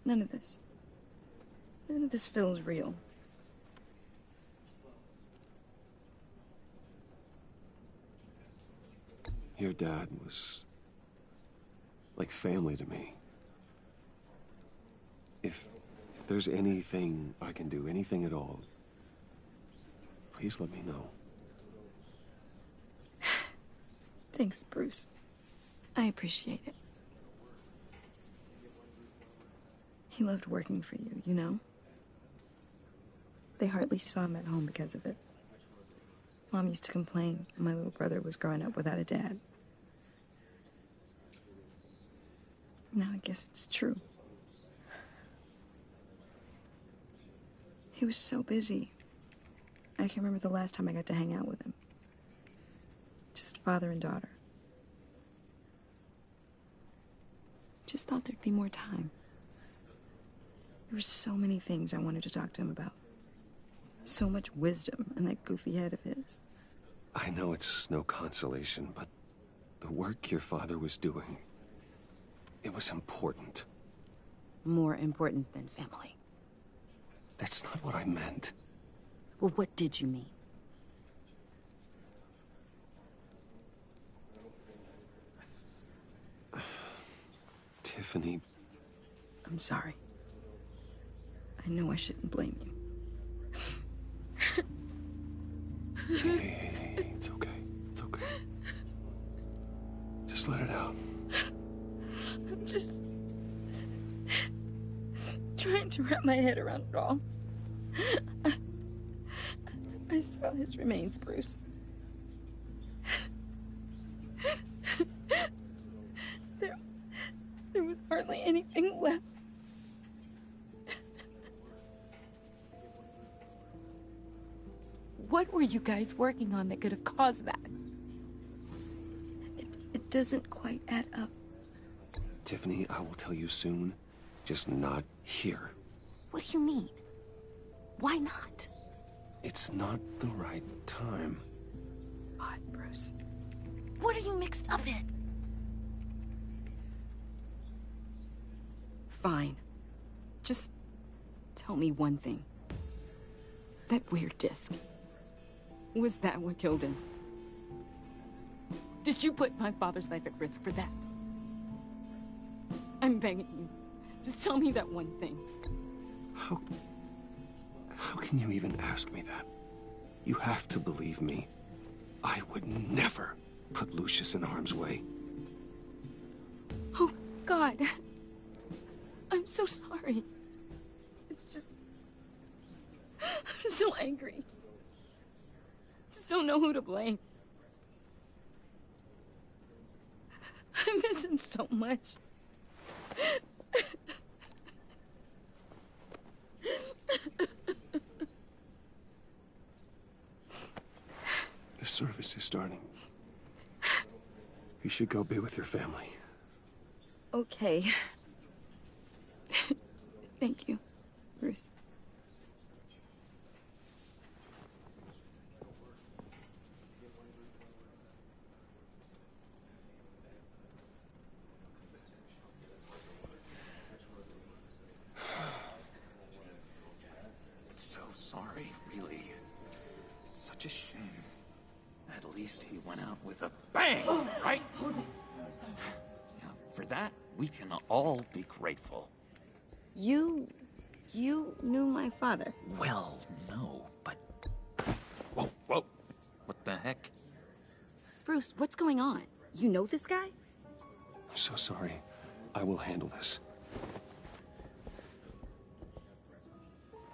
None of this feels real. Your dad was like family to me. If there's anything I can do, anything at all, please let me know. Thanks, Bruce. I appreciate it. He loved working for you, you know? They hardly saw him at home because of it. Mom used to complain my little brother was growing up without a dad. Now I guess it's true. He was so busy. I can't remember the last time I got to hang out with him. Just father and daughter. just thought there'd be more time. There were so many things I wanted to talk to him about. So much wisdom in that goofy head of his. I know it's no consolation, but the work your father was doing, it was important. More important than family. That's not what I meant. Well, what did you mean? Tiffany. I'm sorry. I know I shouldn't blame you. Hey, it's okay. It's okay. Just let it out. I'm just trying to wrap my head around it all. I saw his remains, Bruce. There was hardly anything left. What were you guys working on that could have caused that? It doesn't quite add up. Tiffany, I will tell you soon. Just not here. What do you mean? Why not? It's not the right time. Odd, Bruce. What are you mixed up in? Fine. Just tell me one thing. That weird disc. Was that what killed him? Did you put my father's life at risk for that? I'm begging you. Just tell me that one thing. How can you even ask me that? You have to believe me. I would never put Lucius in harm's way. Oh, God. I'm so sorry. It's just... I'm so angry. Just don't know who to blame. I miss him so much. The service is starting. You should go be with your family. Okay. Thank you, Bruce. So sorry, really. It's such a shame. At least he went out with a bang, right? Now, for that, we can all be grateful. You knew my father. Well, no, but... Whoa, whoa. What the heck? Bruce, what's going on? You know this guy? I'm so sorry. I will handle this.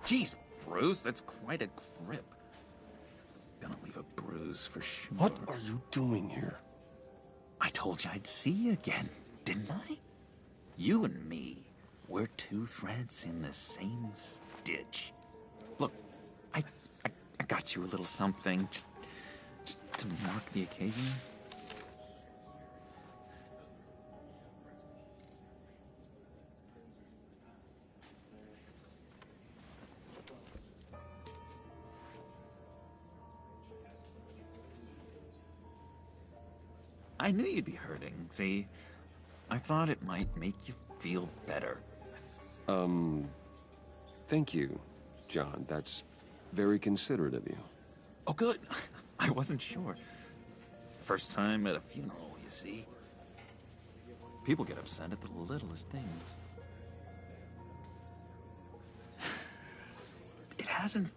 Jeez, Bruce, that's quite a grip. Gonna leave a bruise for sure. What are you doing here? I told you I'd see you again, didn't I? You and me, we're two threads in the same stitch. Look, I got you a little something, just to mark the occasion. I knew you'd be hurting, see? I thought it might make you feel better. Thank you, John. That's very considerate of you. Oh, good. I wasn't sure. First time at a funeral, you see. People get upset at the littlest things. It hasn't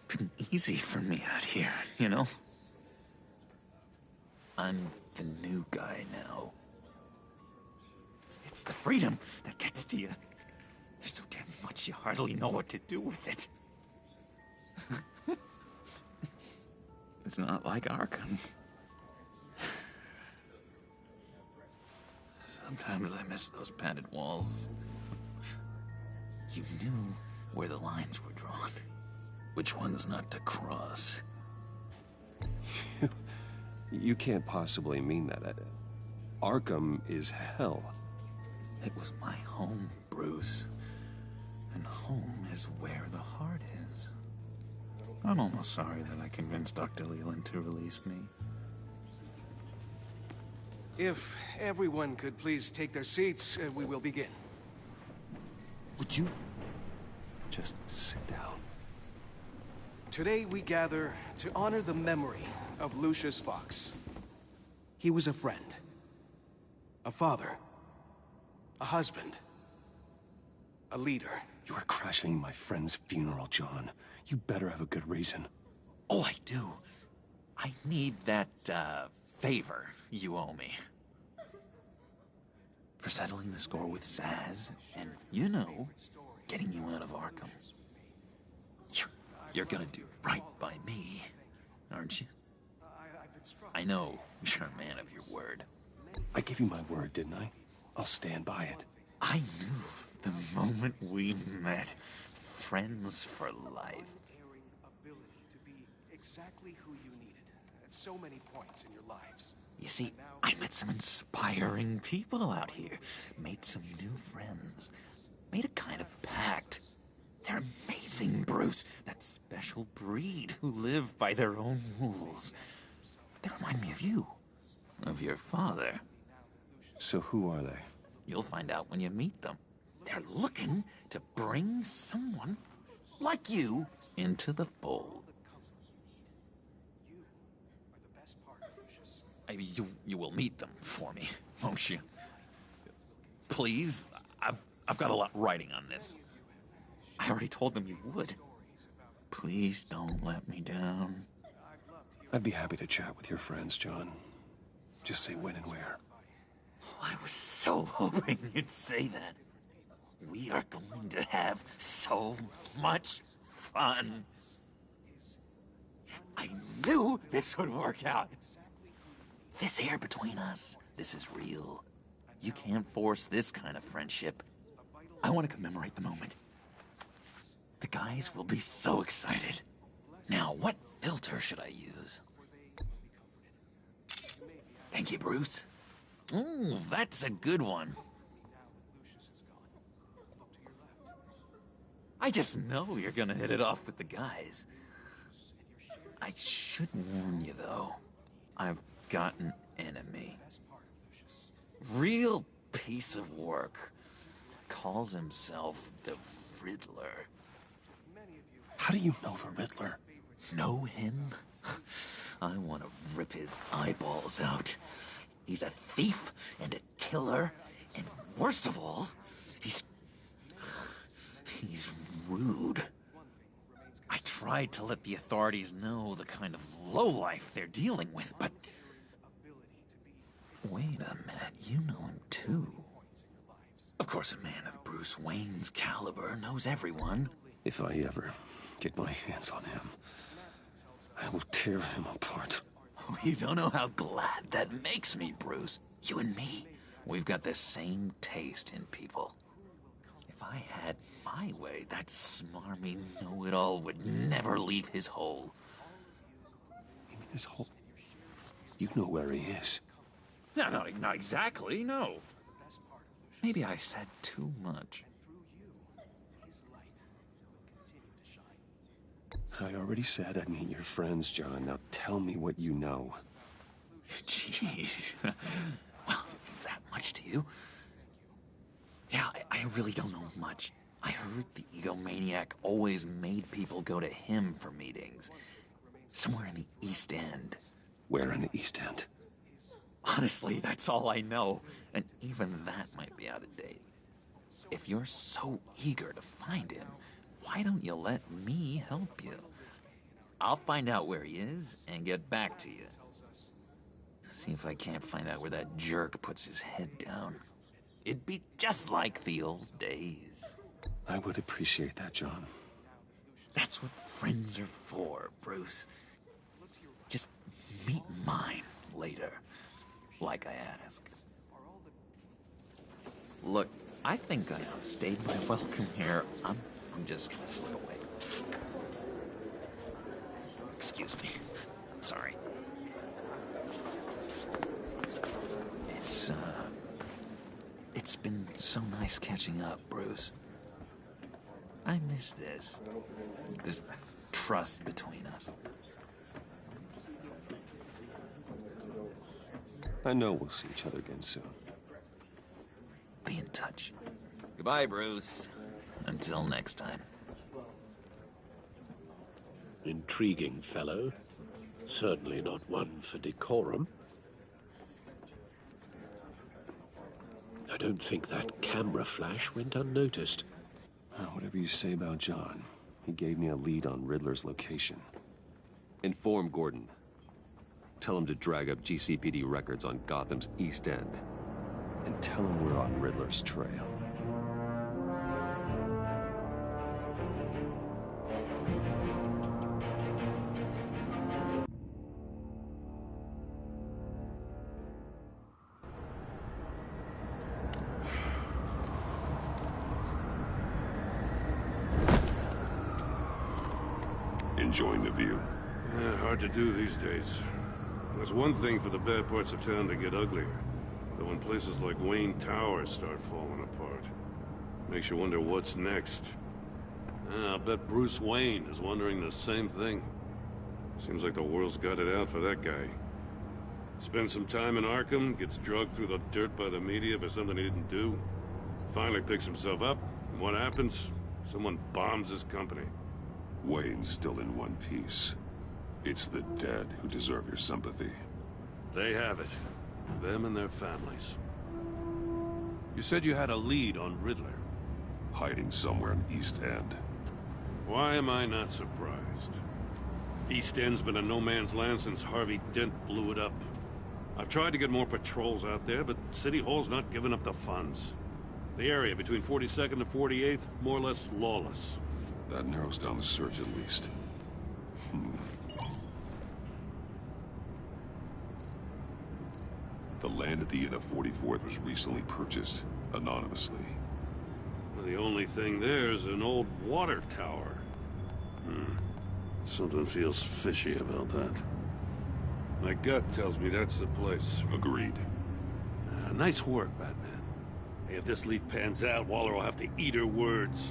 been easy for me out here, you know? I'm the new guy now. It's the freedom that gets to you. There's so damn much you hardly know what to do with it. It's not like Arkham. Sometimes I miss those padded walls. You knew where the lines were drawn. Which ones not to cross. You can't possibly mean that. Arkham is hell. It was my home, Bruce. And home is where the heart is. I'm almost sorry that I convinced Dr. Leland to release me. If everyone could please take their seats, we will begin. Would you just sit down? Today we gather to honor the memory of Lucius Fox. He was a friend, a father, a husband, a leader. You are crashing my friend's funeral, John. You better have a good reason. Oh, I do. I need that, favor you owe me. For settling the score with Zaz, and, you know, getting you out of Arkham. You're gonna do right by me, aren't you? I know you're a man of your word. I gave you my word, didn't I? I'll stand by it. I knew the moment we met. Friends for life. Ability to be exactly who you needed at so many points in your lives. You see, I met some inspiring people out here. Made some new friends. Made a kind of pact. They're amazing, Bruce. That special breed who live by their own rules. They remind me of you. Of your father. So who are they? You'll find out when you meet them. They're looking to bring someone like you into the fold. You will meet them for me, won't you? Please, I've got a lot writing on this. I already told them you would. Please don't let me down. I'd be happy to chat with your friends, John. Just say when and where. I was so hoping you'd say that. We are going to have so much fun. I knew this would work out. This air between us, this is real. You can't force this kind of friendship. I want to commemorate the moment. The guys will be so excited. Now, what filter should I use? Thank you, Bruce. Ooh, that's a good one. I just know you're gonna hit it off with the guys. I should warn you, though. I've got an enemy. Real piece of work. Calls himself the Riddler. How do you know the Riddler? Know him? I want to rip his eyeballs out. He's a thief and a killer, and worst of all, he's rude. I tried to let the authorities know the kind of lowlife they're dealing with, but... Wait a minute, you know him too. Of course, a man of Bruce Wayne's caliber knows everyone. If I ever get my hands on him, I will tear him apart. You don't know how glad that makes me, Bruce. You and me, we've got the same taste in people. If I had my way, that smarmy know-it-all would never leave his hole. You mean his hole? You know where he is. No, not exactly, no. Maybe I said too much. I already said I'd meet your friends, John. Now tell me what you know. Jeez. Well, if it means that much to you. Yeah, I really don't know much. I heard the egomaniac always made people go to him for meetings. Somewhere in the East End. Where in the East End? Honestly, that's all I know. And even that might be out of date. If you're so eager to find him, why don't you let me help you? I'll find out where he is and get back to you. See if I can't find out where that jerk puts his head down. It'd be just like the old days. I would appreciate that, John. That's what friends are for, Bruce. Just meet mine later, like I asked. Look, I think I outstayed my welcome here. I'm just gonna slip away. Excuse me. Sorry. It's It's been so nice catching up, Bruce. I miss this. This trust between us. I know we'll see each other again soon. Be in touch. Goodbye, Bruce. Until next time. Intriguing fellow. Certainly not one for decorum. I don't think that camera flash went unnoticed. Whatever you say about John, he gave me a lead on Riddler's location. Inform Gordon. Tell him to drag up GCPD records on Gotham's East End. And tell him we're on Riddler's trail. Enjoying the view? Hard to do these days. There's one thing for the bad parts of town to get uglier. But when places like Wayne Tower start falling apart, makes you wonder what's next. I'll bet Bruce Wayne is wondering the same thing. Seems like the world's got it out for that guy. Spends some time in Arkham, gets drugged through the dirt by the media for something he didn't do. Finally picks himself up, and what happens? Someone bombs his company. Wayne's still in one piece. It's the dead who deserve your sympathy. They have it. Them and their families. You said you had a lead on Riddler. Hiding somewhere in East End. Why am I not surprised? East End's been a no-man's land since Harvey Dent blew it up. I've tried to get more patrols out there, but City Hall's not giving up the funds. The area between 42nd and 48th, more or less lawless. That narrows down the search at least. The land at the end of 44th was recently purchased, anonymously. Well, the only thing there is an old water tower. Something feels fishy about that. My gut tells me that's the place. Agreed. Nice work, Batman. Hey, if this lead pans out, Waller will have to eat her words.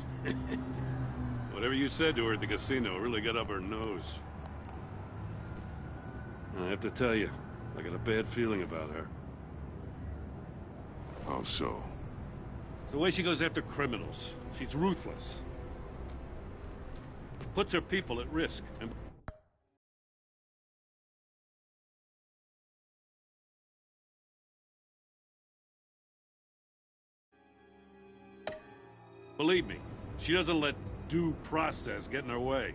Whatever you said to her at the casino really got up her nose. I have to tell you, I got a bad feeling about her. How so? It's the way she goes after criminals. She's ruthless. Puts her people at risk. And believe me, she doesn't let due process get in her way.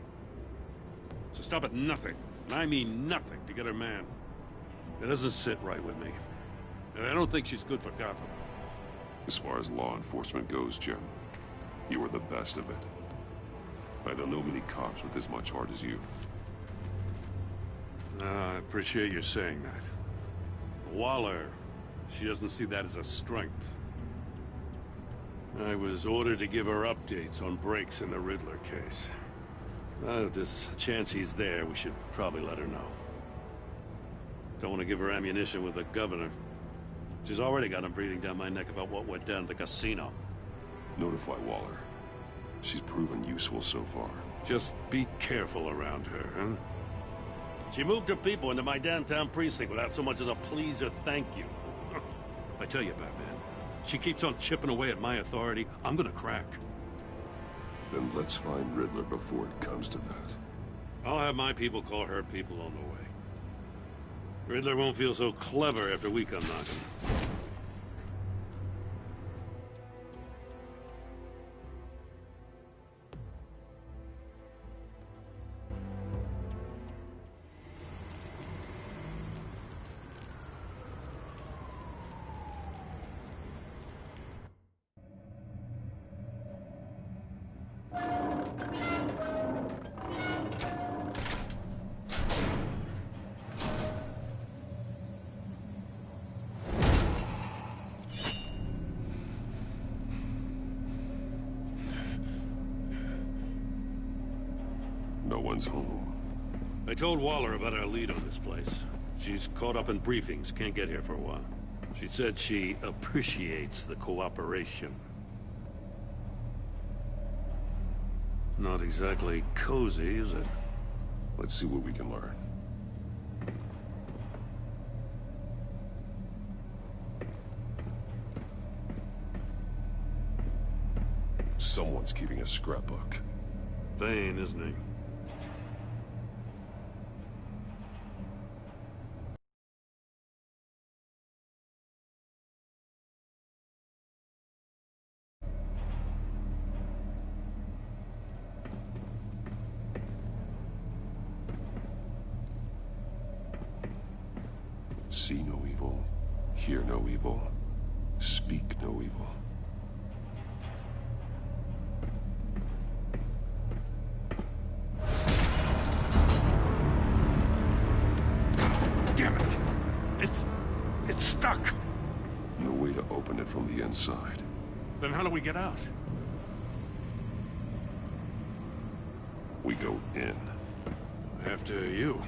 So stop at nothing, and I mean nothing, to get her man. It doesn't sit right with me. And I don't think she's good for Gotham. As far as law enforcement goes, Jim, you are the best of it. I don't know many cops with as much heart as you. I appreciate you saying that. Waller, she doesn't see that as a strength. I was ordered to give her updates on breaks in the Riddler case. If there's a chance he's there, we should probably let her know. Don't want to give her ammunition with the governor. She's already got him breathing down my neck about what went down at the casino. Notify Waller. She's proven useful so far. Just be careful around her, huh? She moved her people into my downtown precinct without so much as a please or thank you. I tell you, Batman, she keeps on chipping away at my authority, I'm gonna crack. Then let's find Riddler before it comes to that. I'll have my people call her people on the way. Riddler won't feel so clever after we come knocking. No one's home. I told Waller about our lead on this place. She's caught up in briefings, can't get here for a while. She said she appreciates the cooperation. Not exactly cozy, is it? Let's see what we can learn. Someone's keeping a scrapbook. Vain, isn't he? See no evil, hear no evil, speak no evil. Damn it! It's stuck! No way to open it from the inside. Then how do we get out? We go in. After you.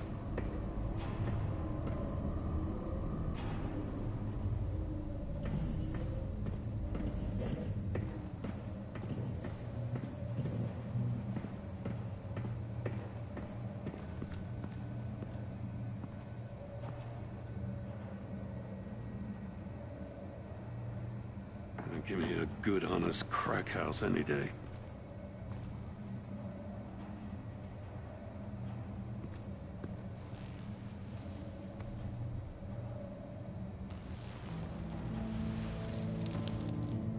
Give me a good, honest crack house any day.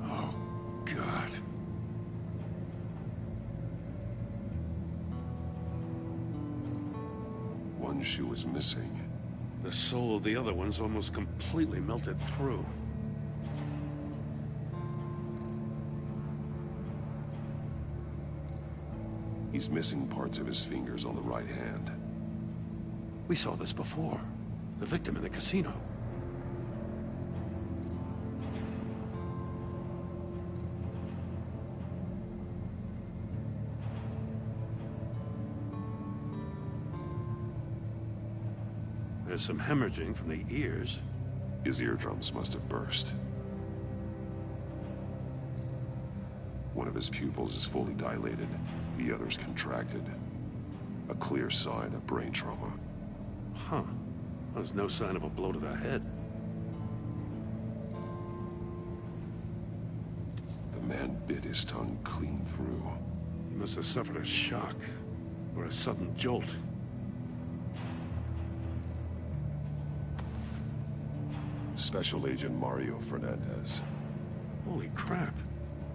Oh, God. One shoe is missing. The soul of the other one's almost completely melted through. He's missing parts of his fingers on the right hand. We saw this before. The victim in the casino. There's some hemorrhaging from the ears. His eardrums must have burst. One of his pupils is fully dilated, the other's contracted. A clear sign of brain trauma. Huh. There's no sign of a blow to the head. The man bit his tongue clean through. He must have suffered a shock, or a sudden jolt. Special Agent Mario Fernandez. Holy crap.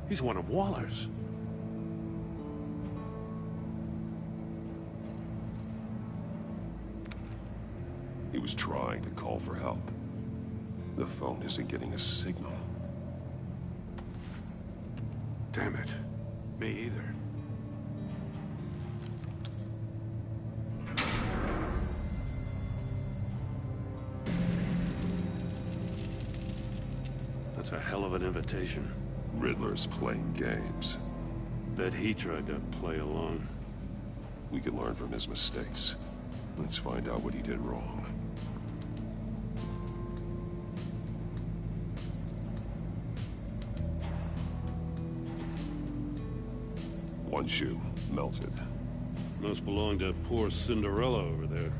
He's one of Waller's. He was trying to call for help. The phone isn't getting a signal. Damn it. Me either. That's a hell of an invitation. Riddler's playing games. Bet he tried to play along. We can learn from his mistakes. Let's find out what he did wrong. One shoe, melted. Must belong to poor Cinderella over there.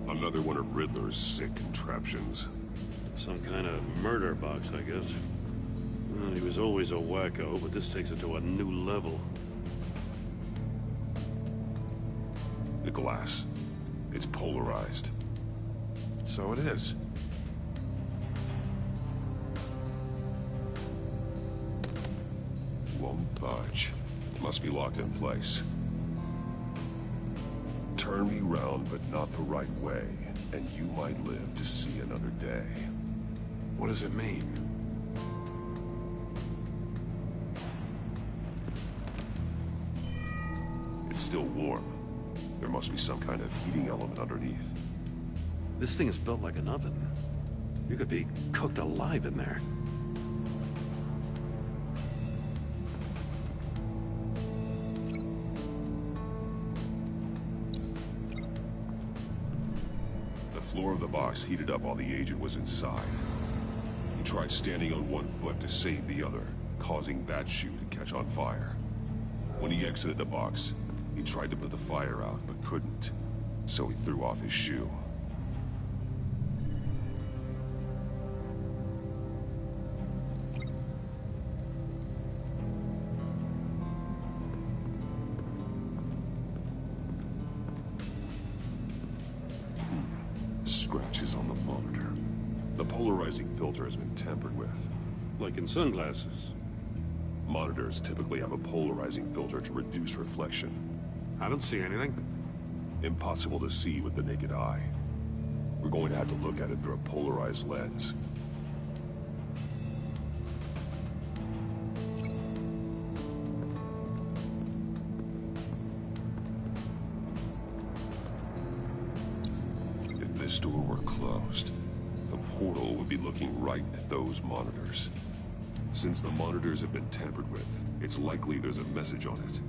Another one of Riddler's sick contraptions. Some kind of murder box, I guess. Well, he was always a wacko, but this takes it to a new level. The glass. It's polarized. So it is. Won't budge. Must be locked in place. Turn me round, but not the right way, and you might live to see another day. What does it mean? It's still warm. There must be some kind of heating element underneath. This thing is built like an oven. You could be cooked alive in there. floor of the box heated up while the agent was inside. He tried standing on one foot to save the other, causing that shoe to catch on fire. When he exited the box, he tried to put the fire out, but couldn't, so he threw off his shoe. Scratches on the monitor. The polarizing filter has been tampered with. Like in sunglasses. Monitors typically have a polarizing filter to reduce reflection. I don't see anything. Impossible to see with the naked eye. We're going to have to look at it through a polarized lens. If this door were closed, the portal would be looking right at those monitors. Since the monitors have been tampered with, it's likely there's a message on it.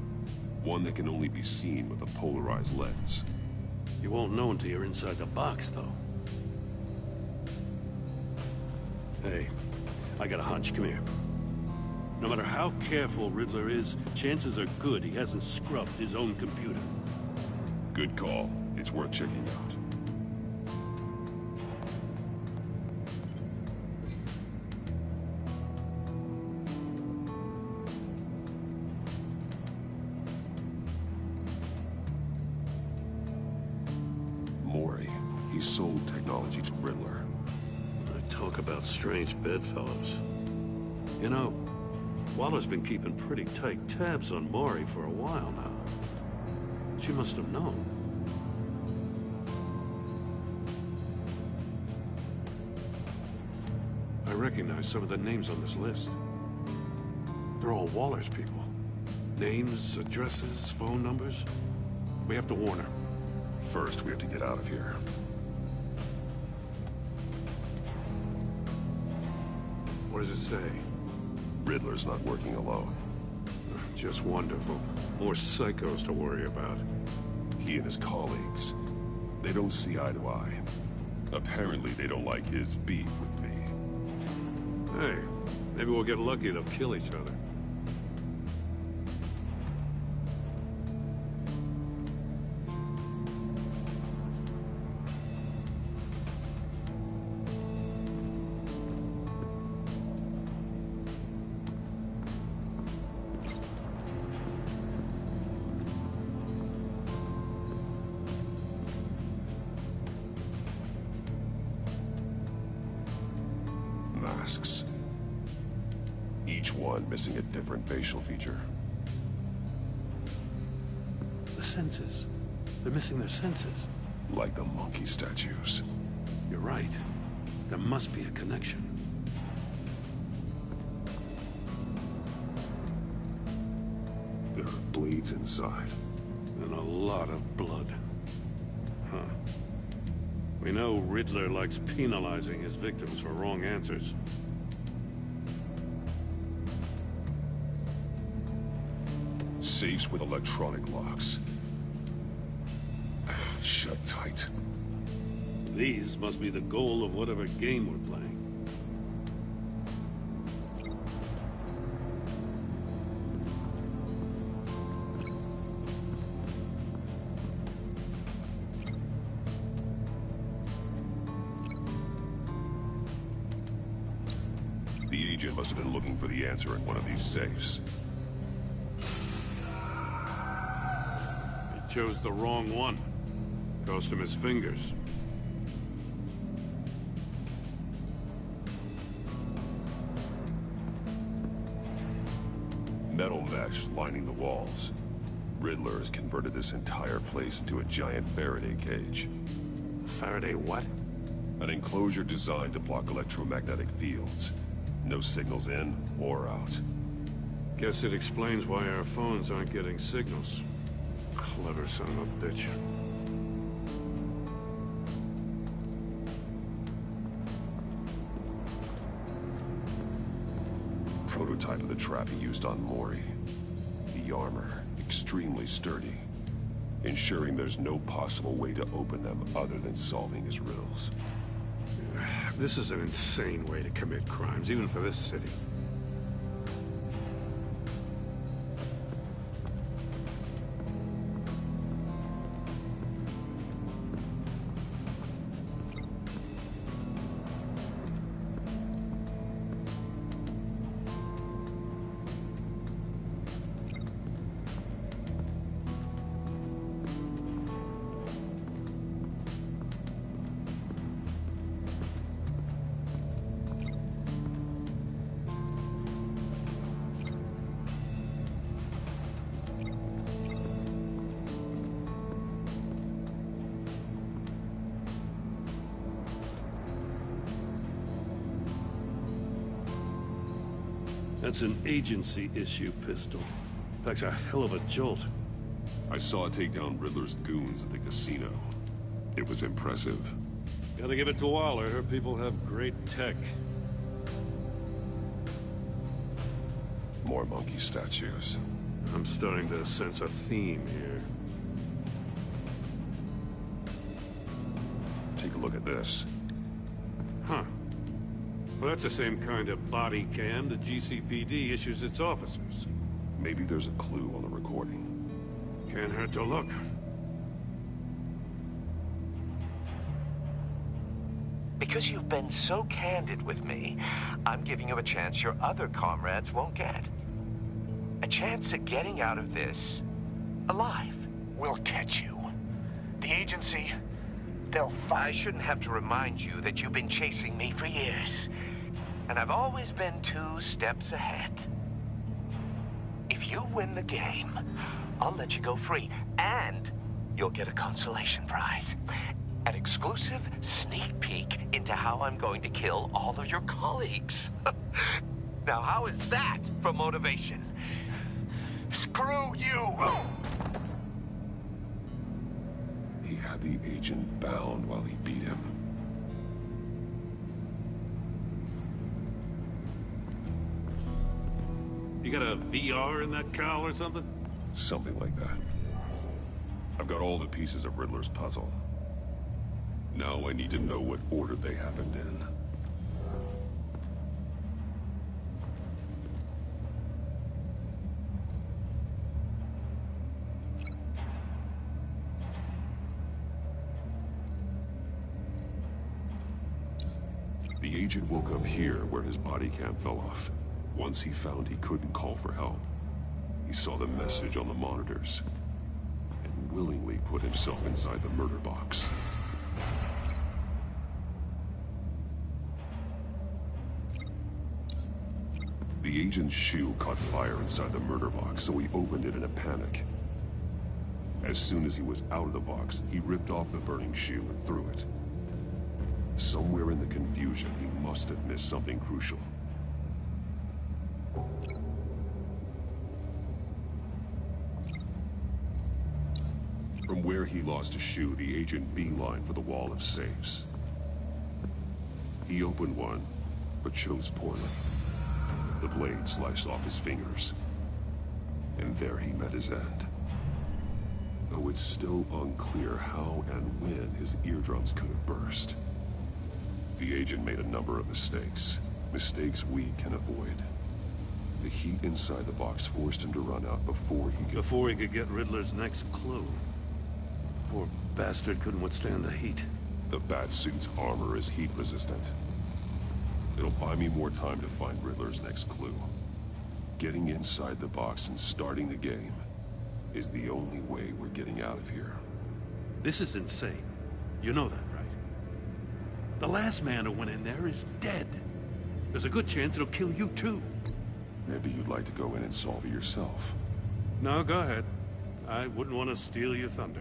One that can only be seen with a polarized lens. You won't know until you're inside the box, though. Hey, I got a hunch. Come here. No matter how careful Riddler is, chances are good he hasn't scrubbed his own computer. Good call. It's worth checking out. He sold technology to Riddler. Talk about strange bedfellows. You know, Waller's been keeping pretty tight tabs on Maury for a while now. She must have known. I recognize some of the names on this list. They're all Waller's people. Names, addresses, phone numbers. We have to warn her. First, we have to get out of here. What does it say? Riddler's not working alone. Just wonderful. More psychos to worry about. He and his colleagues, they don't see eye to eye. Apparently, they don't like his beef with me. Hey, maybe we'll get lucky to kill each other. Masks. Each one missing a different facial feature. The senses. They're missing their senses. Like the monkey statues. You're right. There must be a connection. There are blades inside. And a lot of blood. Huh. We know Riddler likes penalizing his victims for wrong answers. Safes with electronic locks. Shut tight. These must be the goal of whatever game we're playing. The agent must have been looking for the answer in one of these safes. He chose the wrong one. Cost him his fingers. Metal mesh lining the walls. Riddler has converted this entire place into a giant Faraday cage. Faraday what? An enclosure designed to block electromagnetic fields. No signals in or out. Guess it explains why our phones aren't getting signals. Clever son of a bitch. Prototype of the trap he used on Maury. The armor, extremely sturdy. ensuring there's no possible way to open them other than solving his riddles. This is an insane way to commit crimes, even for this city. That's an agency issue pistol. Packs a hell of a jolt. I saw it take down Riddler's goons at the casino. It was impressive. Gotta give it to Waller. Her people have great tech. More monkey statues. I'm starting to sense a theme here. Take a look at this. Huh. Well, that's the same kind of body cam the GCPD issues its officers. Maybe there's a clue on the recording. Can't hurt to look. Because you've been so candid with me, I'm giving you a chance your other comrades won't get. A chance at getting out of this alive. We'll catch you. The agency, they'll find... I shouldn't have to remind you that you've been chasing me for years. And I've always been 2 steps ahead. If you win the game, I'll let you go free. And you'll get a consolation prize. An exclusive sneak peek into how I'm going to kill all of your colleagues. Now, how is that for motivation? Screw you! He had the agent bound while he beat him. You got a VR in that cowl or something? Something like that. I've got all the pieces of Riddler's puzzle. Now I need to know what order they happened in. The agent woke up here where his body cam fell off. Once he found he couldn't call for help, he saw the message on the monitors and willingly put himself inside the murder box. The agent's shoe caught fire inside the murder box, so he opened it in a panic. As soon as he was out of the box, he ripped off the burning shoe and threw it. Somewhere in the confusion, he must have missed something crucial. From where he lost a shoe, the agent beelined for the wall of safes. He opened one, but chose poorly. The blade sliced off his fingers. And there he met his end. Though it's still unclear how and when his eardrums could have burst. The agent made a number of mistakes. Mistakes we can avoid. The heat inside the box forced him to run out before he could get Riddler's next clue. Poor bastard couldn't withstand the heat. The Batsuit's armor is heat resistant. It'll buy me more time to find Riddler's next clue. Getting inside the box and starting the game is the only way we're getting out of here. This is insane. You know that, right? The last man who went in there is dead. There's a good chance it'll kill you too. Maybe you'd like to go in and solve it yourself. No, go ahead. I wouldn't want to steal your thunder.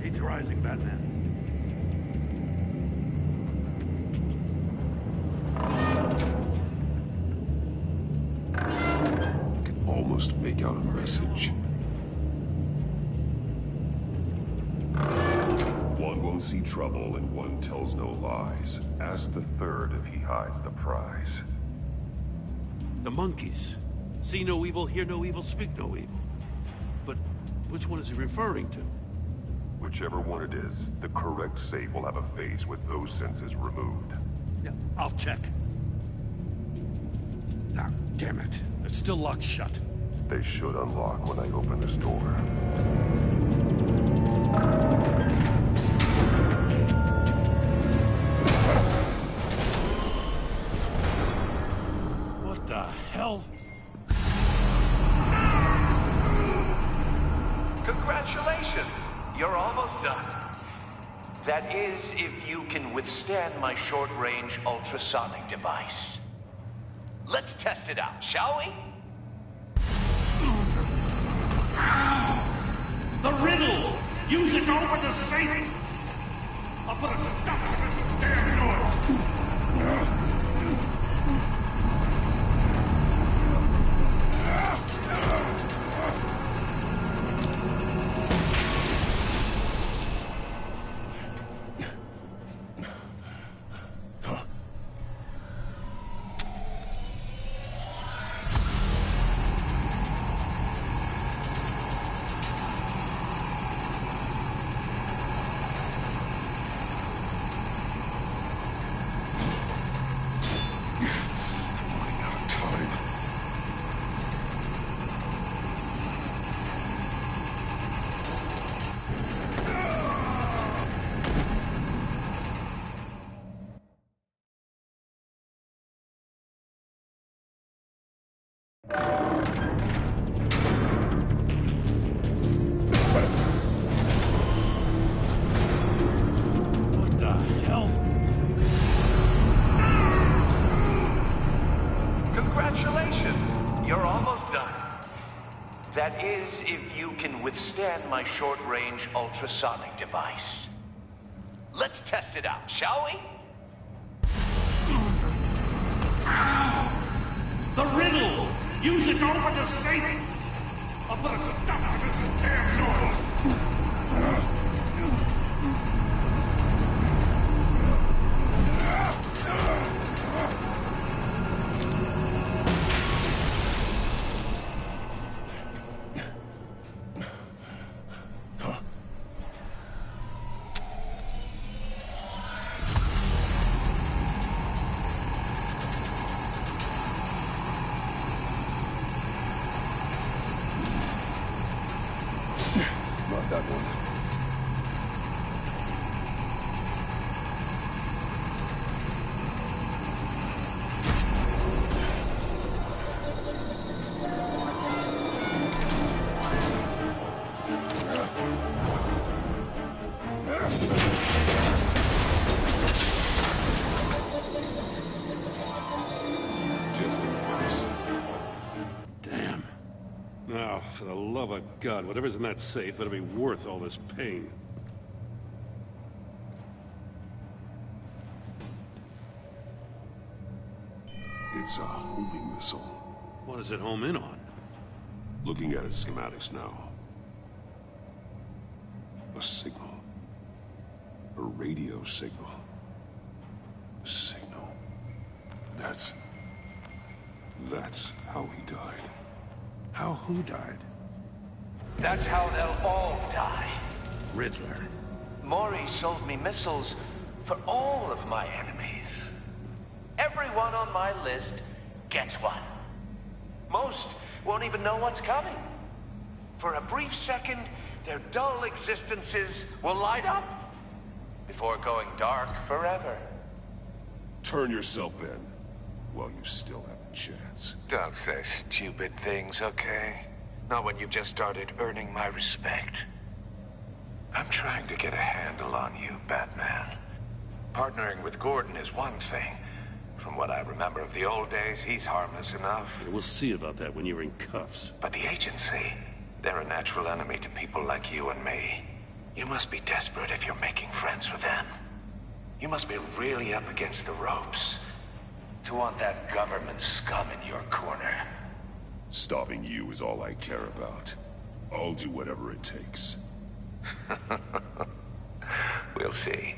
He's rising, Batman. I can almost make out a message. One won't don't see trouble and one tells no lies. Ask the third if he hides the prize. The monkeys. See no evil, hear no evil, speak no evil. But which one is he referring to? Whichever one it is, the correct safe will have a face with those senses removed. Yeah, I'll check. Ah, damn it. It's still locked shut. They should unlock when I open this door. What the hell? Congratulations! You're almost done. That is, if you can withstand my short-range ultrasonic device. Let's test it out, shall we? The riddle! Use it to open the safe! I'll put a stop to this damn noise! That is, if you can withstand my short-range ultrasonic device. Let's test it out, shall we? The riddle! Use it to open the safe! I'll put a stop to this damn noise! That one. Just in case. Damn. Now, for the love of God, whatever's in that safe better be worth all this pain. It's a homing missile. What does it home in on? Looking at its schematics now. A signal. A radio signal. A signal. That's how he died. How who died? That's how they'll all die. Riddler. Maury sold me missiles for all of my enemies. Everyone on my list gets one. Most won't even know what's coming. For a brief second, their dull existences will light up before going dark forever. Turn yourself in while you still have a chance. Don't say stupid things, okay? Not when you've just started earning my respect. I'm trying to get a handle on you, Batman. Partnering with Gordon is one thing. From what I remember of the old days, he's harmless enough. We'll see about that when you're in cuffs. But the agency, they're a natural enemy to people like you and me. You must be desperate if you're making friends with them. You must be really up against the ropes to want that government scum in your corner. Stopping you is all I care about. I'll do whatever it takes. We'll see.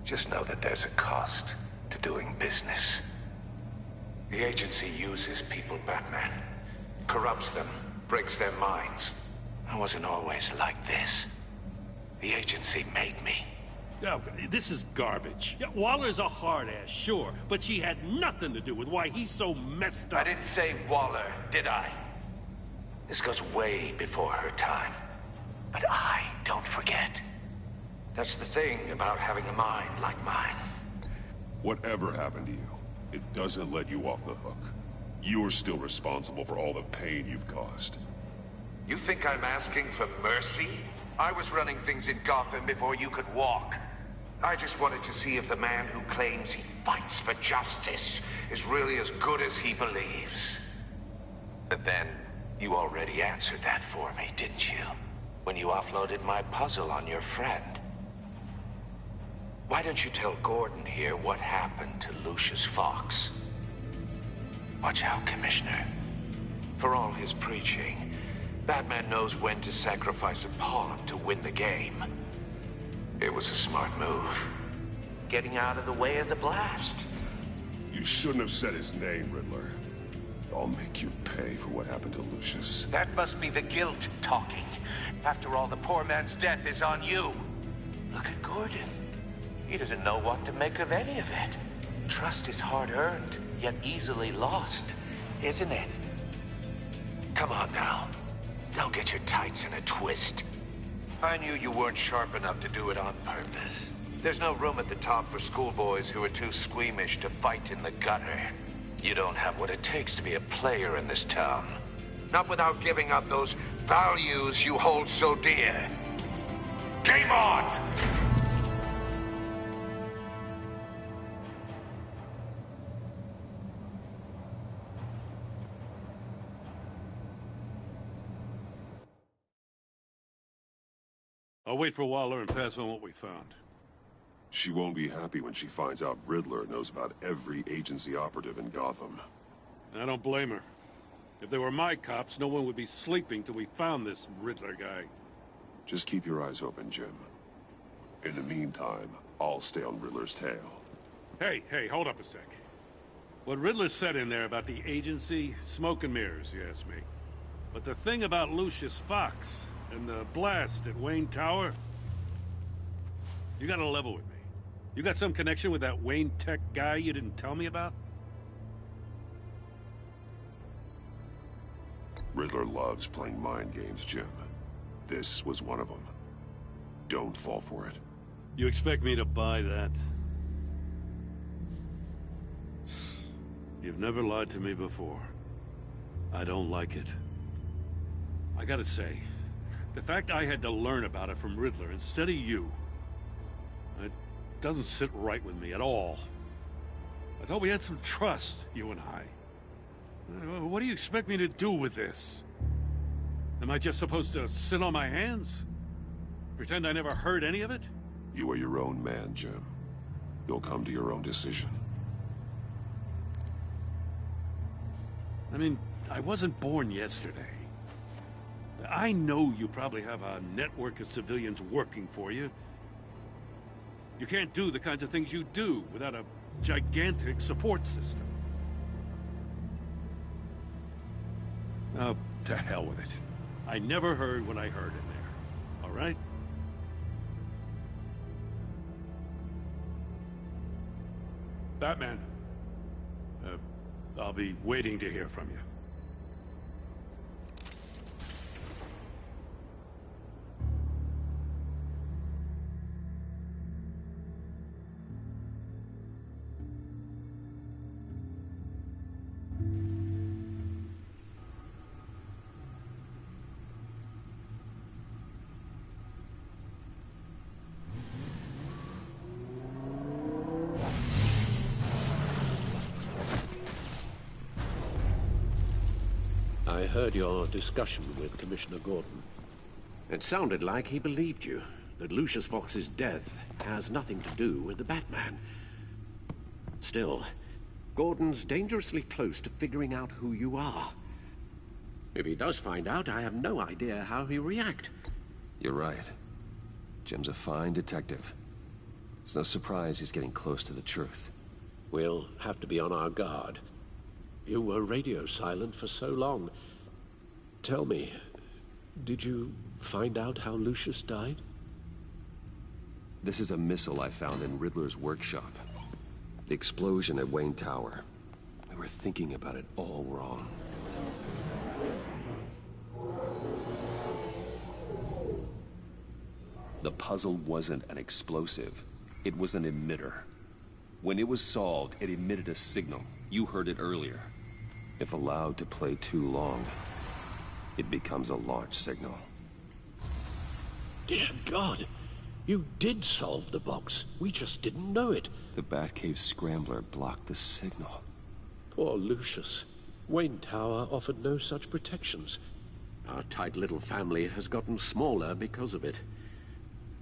Just know that there's a cost to doing business. The agency uses people, Batman. Corrupts them, breaks their minds. I wasn't always like this. The agency made me. Oh, this is garbage. Yeah, Waller's a hard-ass, sure, but she had nothing to do with why he's so messed up. I didn't say Waller, did I? This goes way before her time. But I don't forget. That's the thing about having a mind like mine. Whatever happened to you, it doesn't let you off the hook. You're still responsible for all the pain you've caused. You think I'm asking for mercy? I was running things in Gotham before you could walk. I just wanted to see if the man who claims he fights for justice is really as good as he believes. But then, you already answered that for me, didn't you? When you offloaded my puzzle on your friend. Why don't you tell Gordon here what happened to Lucius Fox? Watch out, Commissioner. For all his preaching, Batman knows when to sacrifice a pawn to win the game. It was a smart move. Getting out of the way of the blast. You shouldn't have said his name, Riddler. I'll make you pay for what happened to Lucius. That must be the guilt talking. After all, the poor man's death is on you. Look at Gordon. He doesn't know what to make of any of it. Trust is hard-earned, yet easily lost, isn't it? Come on now. Don't get your tights in a twist. I knew you weren't sharp enough to do it on purpose. There's no room at the top for schoolboys who are too squeamish to fight in the gutter. You don't have what it takes to be a player in this town. Not without giving up those values you hold so dear. Game on! I'll wait for Waller and pass on what we found. She won't be happy when she finds out Riddler knows about every agency operative in Gotham. I don't blame her. If they were my cops, no one would be sleeping till we found this Riddler guy. Just keep your eyes open, Jim. In the meantime, I'll stay on Riddler's tail. Hey, hold up a sec. What Riddler said in there about the agency, smoke and mirrors, you ask me. But the thing about Lucius Fox and the blast at Wayne Tower, you gotta level with me. You got some connection with that Wayne Tech guy you didn't tell me about? Riddler loves playing mind games, Jim. This was one of them. Don't fall for it. You expect me to buy that? You've never lied to me before. I don't like it. I gotta say, the fact I had to learn about it from Riddler instead of you, it doesn't sit right with me at all. I thought we had some trust, you and I. What do you expect me to do with this? Am I just supposed to sit on my hands? Pretend I never heard any of it? You are your own man, Jim. You'll come to your own decision. I mean, I wasn't born yesterday. I know you probably have a network of civilians working for you. You can't do the kinds of things you do without a gigantic support system. Oh, to hell with it. I never heard what I heard in there. All right? Batman. I'll be waiting to hear from you. I heard your discussion with Commissioner Gordon. It sounded like he believed you, that Lucius Fox's death has nothing to do with the Batman. Still, Gordon's dangerously close to figuring out who you are. If he does find out, I have no idea how he'll react. You're right. Jim's a fine detective. It's no surprise he's getting close to the truth. We'll have to be on our guard. You were radio silent for so long. Tell me, did you find out how Lucius died? This is a missile I found in Riddler's workshop. The explosion at Wayne Tower. We were thinking about it all wrong. The puzzle wasn't an explosive. It was an emitter. When it was solved, it emitted a signal. You heard it earlier. If allowed to play too long, it becomes a launch signal. Dear God! You did solve the box. We just didn't know it. The Batcave Scrambler blocked the signal. Poor Lucius. Wayne Tower offered no such protections. Our tight little family has gotten smaller because of it.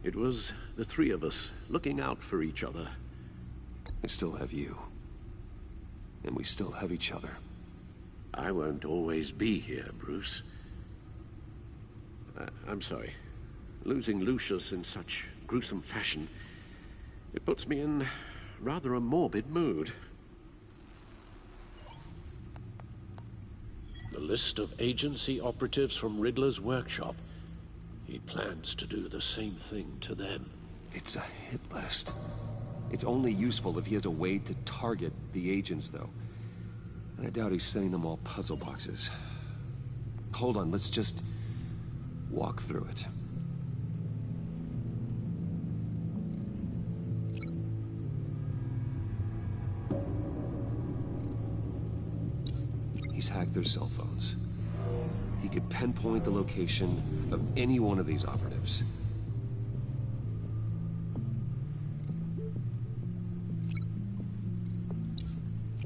It was the three of us looking out for each other. I still have you. And we still have each other. I won't always be here, Bruce. I'm sorry. Losing Lucius in such gruesome fashion, it puts me in rather a morbid mood. The list of agency operatives from Riddler's workshop. He plans to do the same thing to them. It's a hit list. It's only useful if he has a way to target the agents, though. And I doubt he's sending them all puzzle boxes. Hold on, let's just walk through it. He's hacked their cell phones. He could pinpoint the location of any one of these operatives.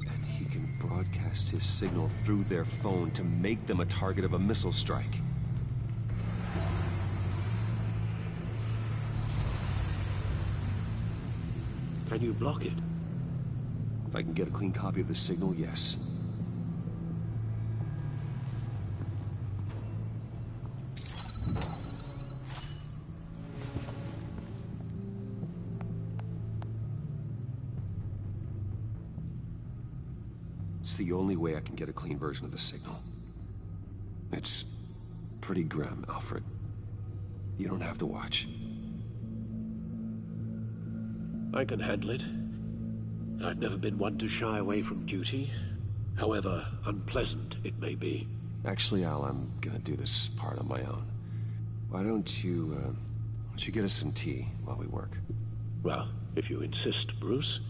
And he can broadcast his signal through their phone to make them a target of a missile strike. Can you block it? If I can get a clean copy of the signal, yes. It's the only way I can get a clean version of the signal. It's pretty grim, Alfred. You don't have to watch. I can handle it. I've never been one to shy away from duty, however unpleasant it may be. Actually, Al, I'm gonna do this part on my own. Why don't you get us some tea while we work? Well, if you insist, Bruce.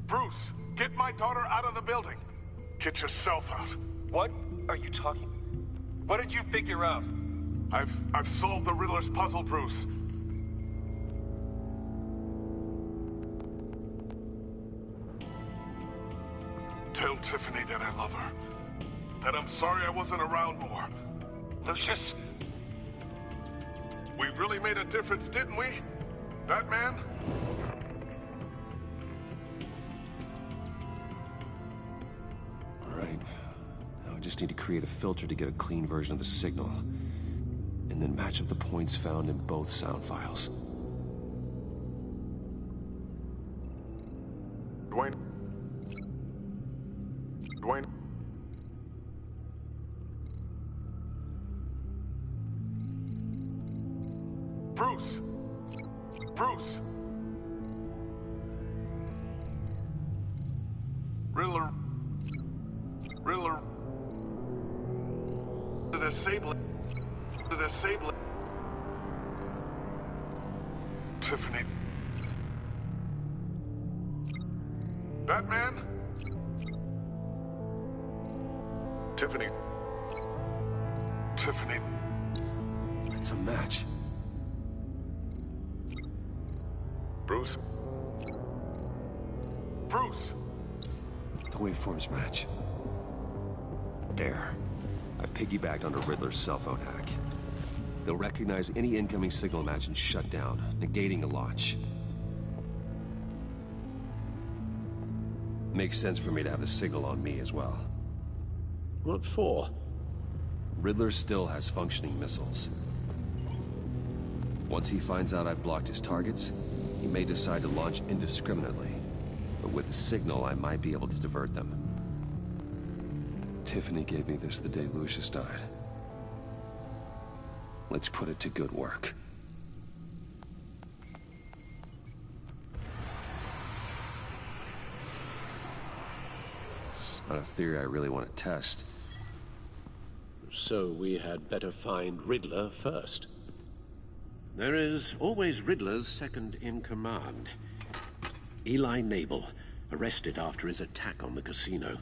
Bruce, get my daughter out of the building. Get yourself out. What are you talking? What did you figure out? I've solved the Riddler's puzzle, Bruce. Tell Tiffany that I love her. That I'm sorry I wasn't around more. Lucius? We really made a difference, didn't we? Batman? All right. Now I just need to create a filter to get a clean version of the signal. And then match up the points found in both sound files. Dwayne. Bruce. Bruce. Riddler. Disable it. Tiffany. Batman? Tiffany. It's a match. Bruce. The waveforms match. There. I've piggybacked onto Riddler's cell phone hack. They'll recognize any incoming signal match and shut down, negating a launch. Makes sense for me to have the signal on me as well. What for? Riddler still has functioning missiles. Once he finds out I've blocked his targets, he may decide to launch indiscriminately. But with a signal, I might be able to divert them. Tiffany gave me this the day Lucius died. Let's put it to good work. It's not a theory I really want to test. So we had better find Riddler first. There is always Riddler's second-in-command. Eli Nabel, arrested after his attack on the casino.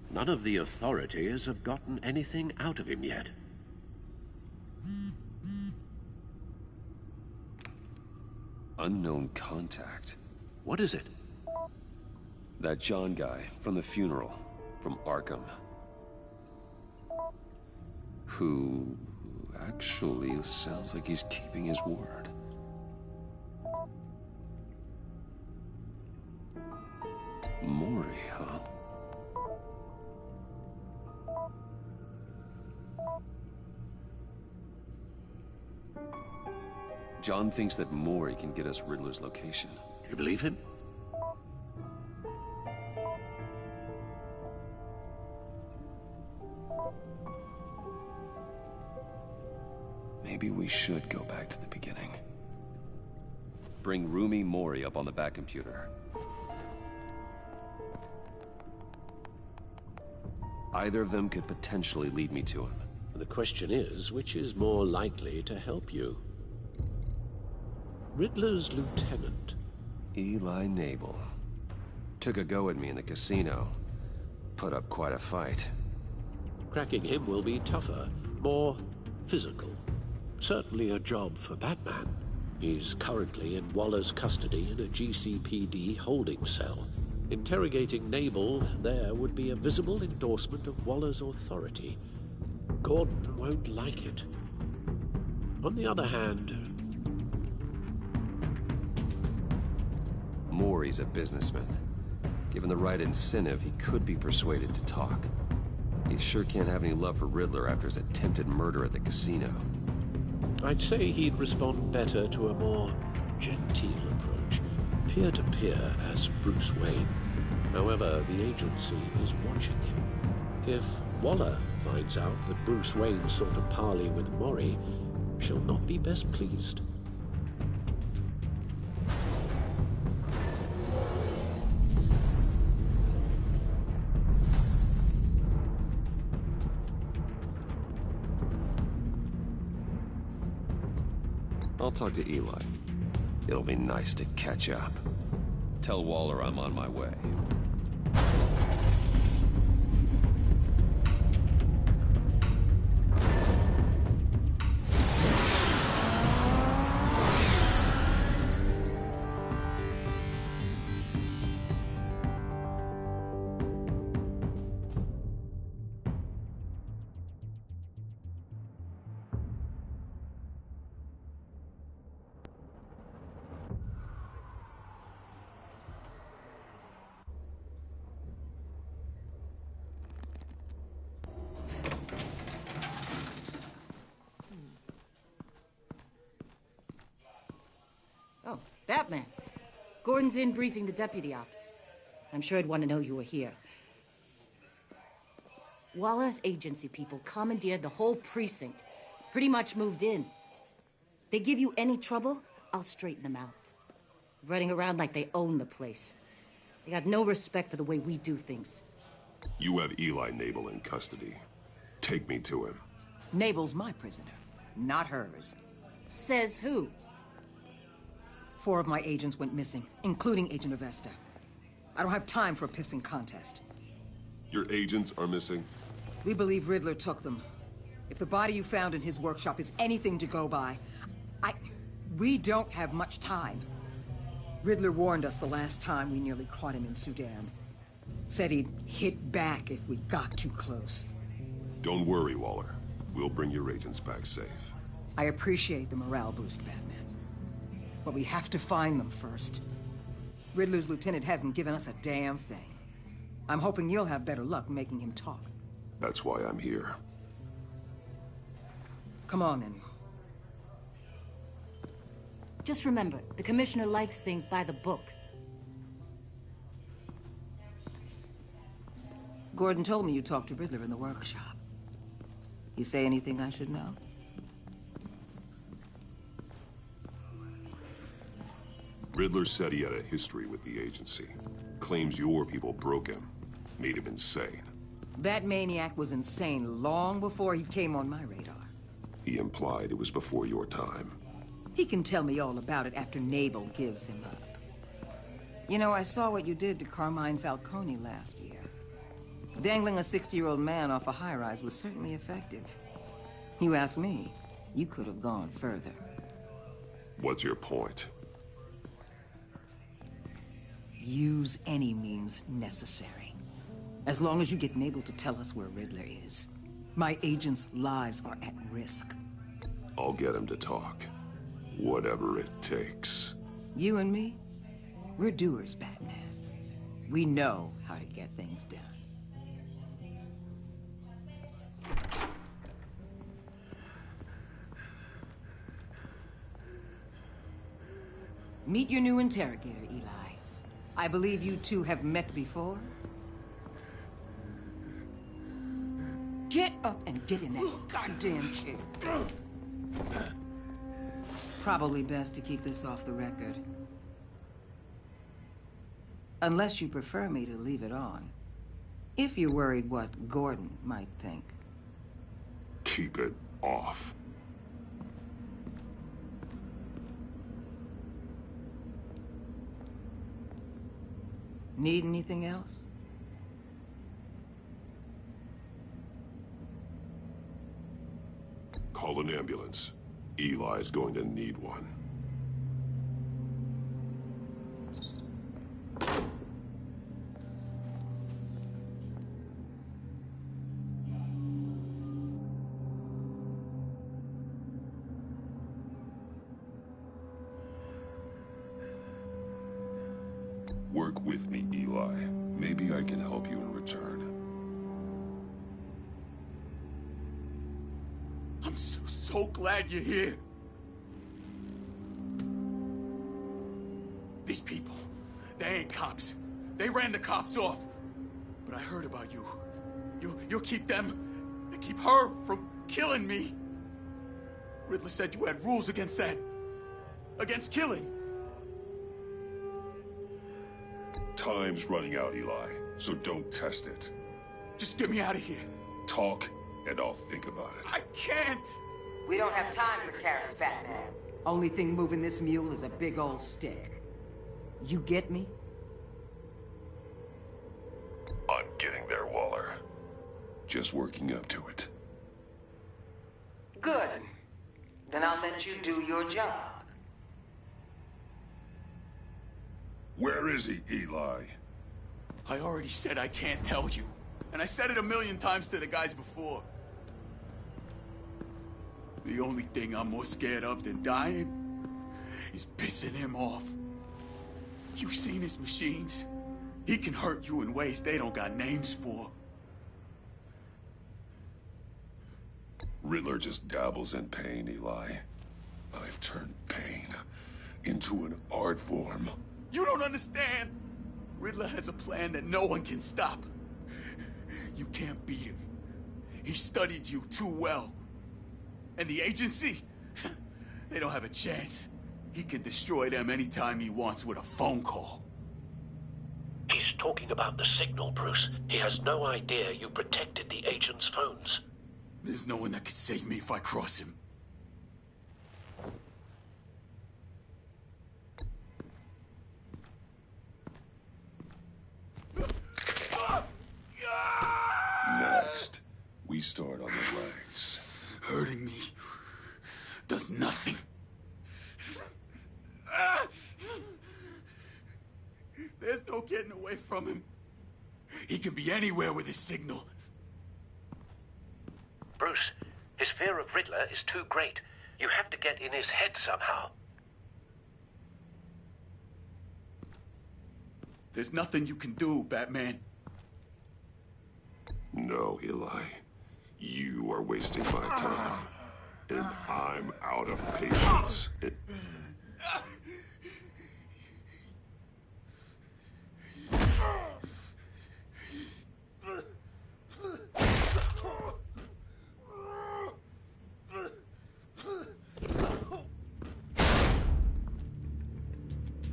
None of the authorities have gotten anything out of him yet. Unknown contact. What is it? That John guy from the funeral, from Arkham. Who actually sounds like he's keeping his word. Mori, huh? John thinks that Mori can get us Riddler's location. You believe him? Maybe we should go back to the beginning. Bring Rumi Mori up on the back computer. Either of them could potentially lead me to him. The question is, which is more likely to help you? Riddler's lieutenant. Eli Nabel. Took a go at me in the casino. Put up quite a fight. Cracking him will be tougher, more physical. Certainly a job for Batman. He's currently in Waller's custody in a GCPD holding cell. Interrogating Nabel there would be a visible endorsement of Waller's authority. Gordon won't like it. On the other hand... Mori's a businessman. Given the right incentive, he could be persuaded to talk. He sure can't have any love for Riddler after his attempted murder at the casino. I'd say he'd respond better to a more genteel approach, peer-to-peer as Bruce Wayne. However, the agency is watching him. If Waller finds out that Bruce Wayne sought a parley with Mori, she'll not be best pleased. I'll talk to Eli. It'll be nice to catch up. Tell Waller I'm on my way. Oh, Batman. Gordon's in briefing the deputy ops. I'm sure I'd want to know you were here. Waller's agency people commandeered the whole precinct. Pretty much moved in. They give you any trouble, I'll straighten them out. Running around like they own the place. They got no respect for the way we do things. You have Eli Nabel in custody. Take me to him. Nabel's my prisoner, not hers. Says who? 4 of my agents went missing, including Agent Avesta. I don't have time for a pissing contest. Your agents are missing? We believe Riddler took them. If the body you found in his workshop is anything to go by, we don't have much time. Riddler warned us the last time we nearly caught him in Sudan. Said he'd hit back if we got too close. Don't worry, Waller. We'll bring your agents back safe. I appreciate the morale boost, Batman. But we have to find them first. Riddler's lieutenant hasn't given us a damn thing. I'm hoping you'll have better luck making him talk. That's why I'm here. Come on, then. Just remember, the Commissioner likes things by the book. Gordon told me you talked to Riddler in the workshop. You say anything I should know? Riddler said he had a history with the agency. Claims your people broke him, made him insane. That maniac was insane long before he came on my radar. He implied it was before your time. He can tell me all about it after Nabel gives him up. You know, I saw what you did to Carmine Falcone last year. Dangling a 60-year-old man off a high-rise was certainly effective. You ask me, you could have gone further. What's your point? Use any means necessary. As long as you get Nabel to tell us where Riddler is. My agents' lives are at risk. I'll get him to talk. Whatever it takes. You and me, we're doers, Batman. We know how to get things done. Meet your new interrogator, Eli. I believe you two have met before. Get up and get in that goddamn chair. Probably best to keep this off the record. Unless you prefer me to leave it on. If you're worried what Gordon might think. Keep it off. Need anything else? Call an ambulance. Eli's going to need one. Work with me, Eli. Maybe I can help you in return. I'm so glad you're here. These people, they ain't cops. They ran the cops off. But I heard about you. You'll keep them, keep her from killing me. Riddler said you had rules against that. Against killing. Time's running out, Eli, so don't test it. Just get me out of here. Talk, and I'll think about it. I can't! We don't have time for carrots, Batman. Only thing moving this mule is a big old stick. You get me? I'm getting there, Waller. Just working up to it. Good. Then I'll let you do your job. Where is he, Eli? I already said I can't tell you. And I said it 1,000,000 times to the guys before. The only thing I'm more scared of than dying is pissing him off. You've seen his machines. He can hurt you in ways they don't got names for. Riddler just dabbles in pain, Eli. I've turned pain into an art form. You don't understand. Riddler has a plan that no one can stop. You can't beat him. He studied you too well. And the agency, they don't have a chance. He can destroy them anytime he wants with a phone call. He's talking about the signal, Bruce. He has no idea you protected the agent's phones. There's no one that can save me if I cross him. Next, we start on the legs. Hurting me does nothing. There's no getting away from him. He can be anywhere with his signal. Bruce, his fear of Riddler is too great. You have to get in his head somehow. There's nothing you can do, Batman. No, Eli. You are wasting my time. And I'm out of patience.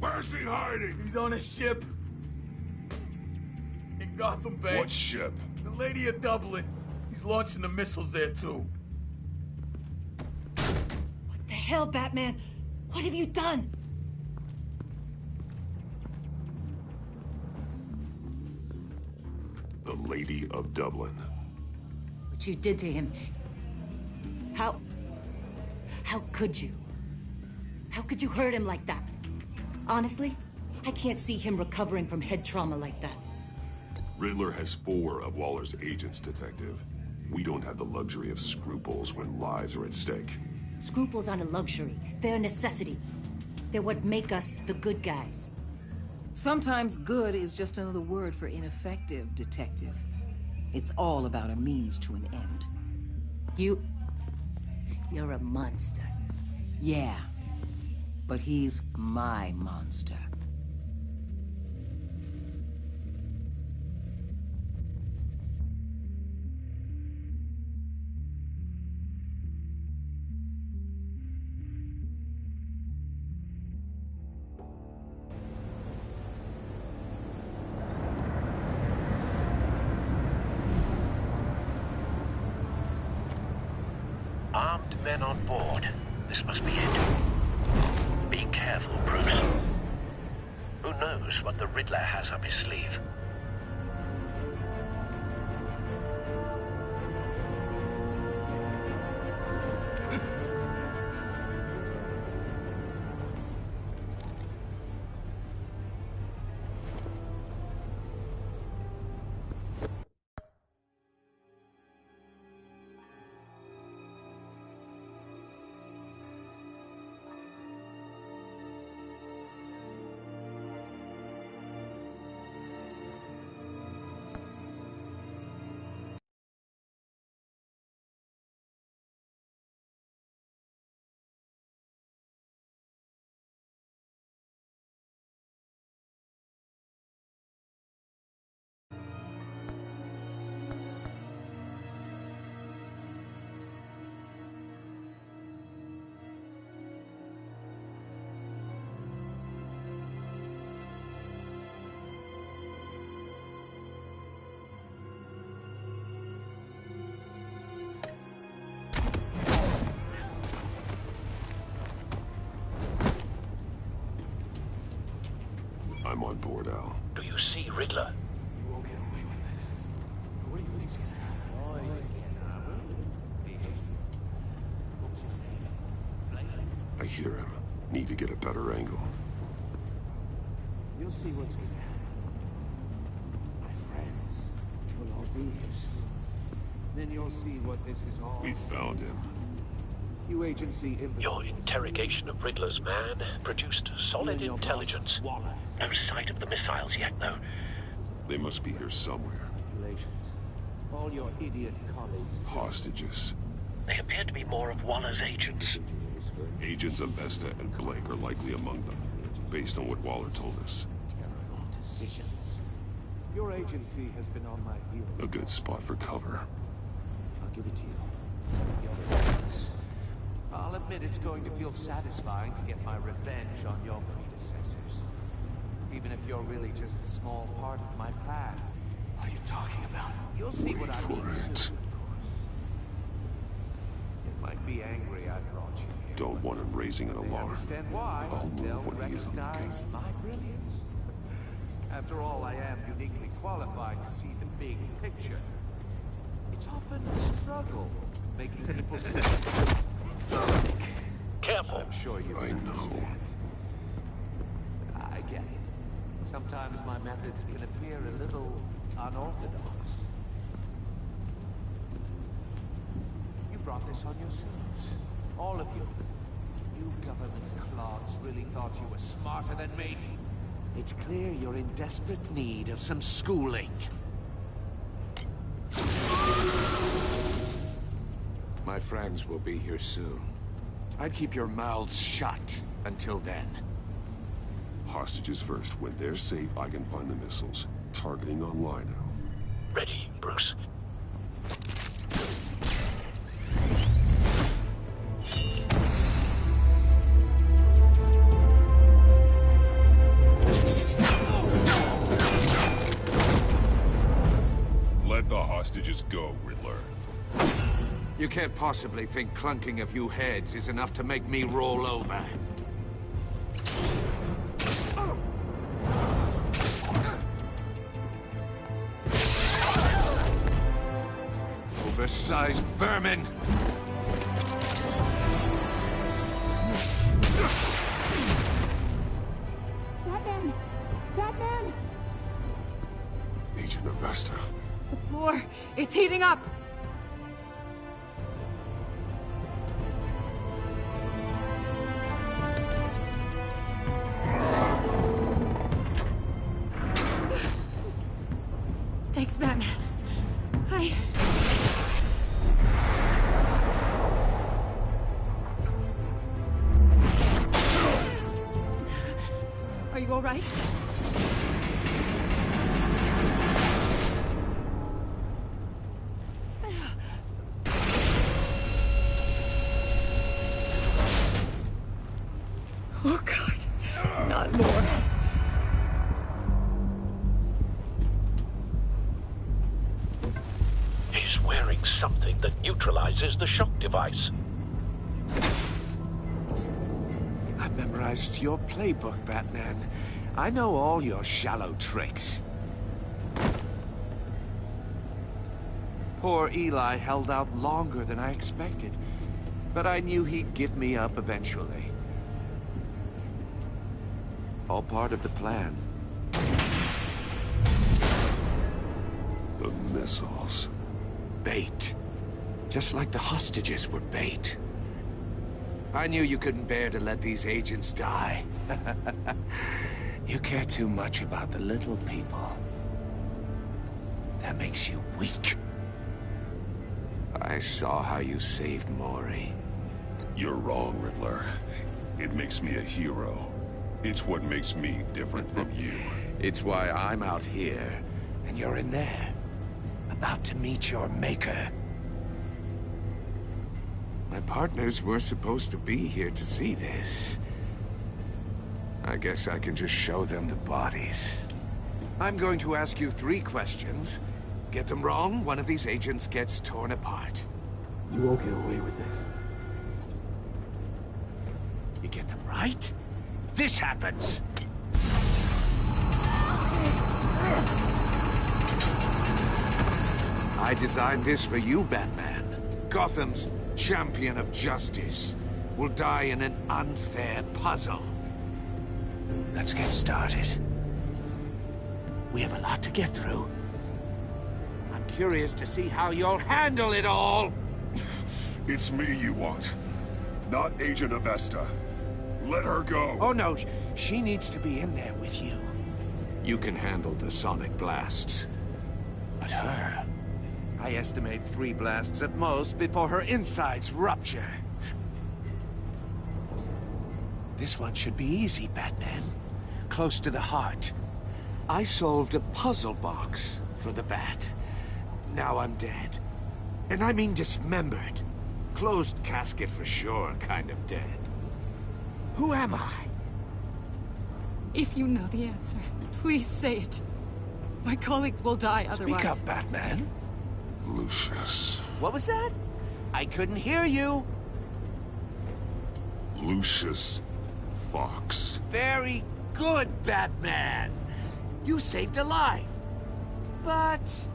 Where's he hiding? He's on a ship. In Gotham Bay. What ship? The Lady of Dublin. He's launching the missiles there, too. What the hell, Batman? What have you done? The Lady of Dublin. What you did to him. How could you? How could you hurt him like that? Honestly, I can't see him recovering from head trauma like that. Riddler has 4 of Waller's agents, Detective. We don't have the luxury of scruples when lives are at stake. Scruples aren't a luxury. They're a necessity. They're what make us the good guys. Sometimes good is just another word for ineffective, Detective. It's all about a means to an end. You're a monster. Yeah, but he's my monster. Armed men on board. This must be it. Be careful, Bruce. Who knows what the Riddler has up his sleeve? I'm on board, Al. Do you see Riddler? You won't get away with this. What do you think's gonna happen? I hear him. Need to get a better angle. You'll see what's gonna happen. My friends will all be here soon. Then you'll see what this is all. We found him. You agency imbeciles. Your interrogation of Riddler's man produced solid intelligence. No sight of the missiles yet, though. They must be here somewhere. All your idiot colleagues. Hostages. They appear to be more of Waller's agents. Agents of Vesta and Blake are likely among them, based on what Waller told us. Terrible decisions. Your agency has been on my heels. A good spot for cover. I'll give it to you. The other ones. I'll admit it's going to feel satisfying to get my revenge on your predecessors. Even if you're really just a small part of my plan. What are you talking about? You'll see what I mean soon, of It. course. It might be angry I brought you here. Don't want him raising an They alarm. understand why. I'll They'll move when he isn't looking. recognize my brilliance. After all, I am uniquely qualified to see the big picture. It's often a struggle making people see. Careful. I'm sure you I know. understand. I get it. Sometimes my methods can appear a little unorthodox. You brought this on yourselves. All of you. You government clods really thought you were smarter than me. It's clear you're in desperate need of some schooling. My friends will be here soon. I'd keep your mouths shut until then. Hostages first. When they're safe, I can find the missiles. Targeting on Lino. Ready, Bruce. Let the hostages go, Riddler. You can't possibly think clunking a few heads is enough to make me roll over. Oversized vermin! Batman! Batman! Agent Avesta. The floor, it's heating up! Thanks, Batman. Are you all right? Oh, God. Not more. He's wearing something that neutralizes the shock device. I've memorized your playbook, Batman. I know all your shallow tricks. Poor Eli held out longer than I expected, but I knew he'd give me up eventually. All part of the plan. The missiles. Bait. Just like the hostages were bait. I knew you couldn't bear to let these agents die. You care too much about the little people. That makes you weak. I saw how you saved Maury. You're wrong, Riddler. It makes me a hero. It's what makes me different from you. It's why I'm out here, and you're in there. About to meet your maker. My partners were supposed to be here to see this. I guess I can just show them the bodies. I'm going to ask you 3 questions. Get them wrong, one of these agents gets torn apart. You won't get away with this. You get them right, this happens! I designed this for you, Batman. Gotham's champion of justice will die in an unfair puzzle. Let's get started. We have a lot to get through. I'm curious to see how you'll handle it all. It's me you want, not Agent Avesta. Let her go. Oh no, she needs to be in there with you. You can handle the sonic blasts. But her... I estimate 3 blasts at most before her insides rupture. This one should be easy, Batman. Close to the heart. I solved a puzzle box for the Bat. Now I'm dead. And I mean dismembered. Closed casket for sure, kind of dead. Who am I? If you know the answer, please say it. My colleagues will die otherwise. Speak up, Batman. Lucius. What was that? I couldn't hear you. Lucius Fox. Very good, Batman. You saved a life. But...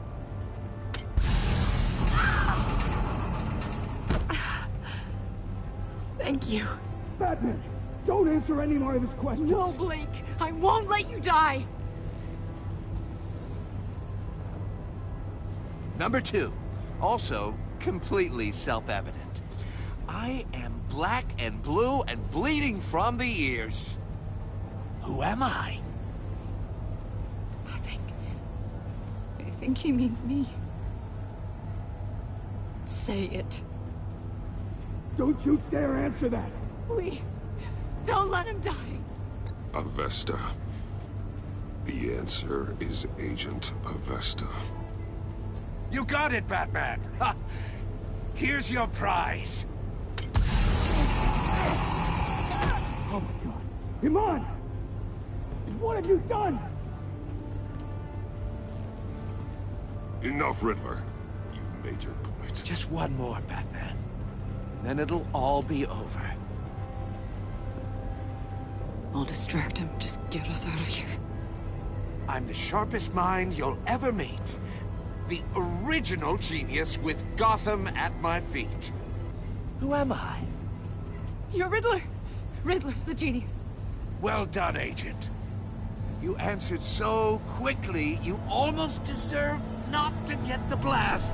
Thank you. Batman, don't answer any more of his questions. No, Blake. I won't let you die. Number 2, also completely self-evident. I am black and blue and bleeding from the ears. Who am I? I think he means me. Say it. Don't you dare answer that! Please, don't let him die. Avesta. The answer is Agent Avesta. You got it, Batman! Ha. Here's your prize. Oh my god. Iman! What have you done? Enough, Riddler. You've made your point. Just one more, Batman. And then it'll all be over. I'll distract him. Just get us out of here. I'm the sharpest mind you'll ever meet. The original genius with Gotham at my feet. Who am I? You're Riddler. Riddler's the genius. Well done, Agent. You answered so quickly, you almost deserve not to get the blast.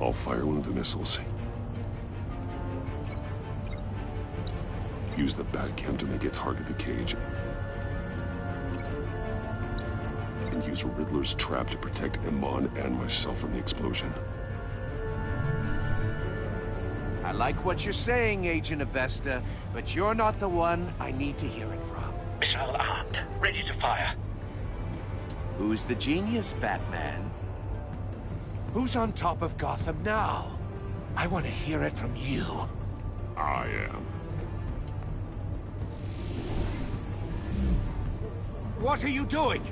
I'll fire one of the missiles. Use the Batcam to make it target the cage. And use Riddler's trap to protect Iman and myself from the explosion. I like what you're saying, Agent Avesta, but you're not the one I need to hear it from. Missile armed, ready to fire. Who's the genius, Batman? Who's on top of Gotham now? I want to hear it from you. I am. What are you doing?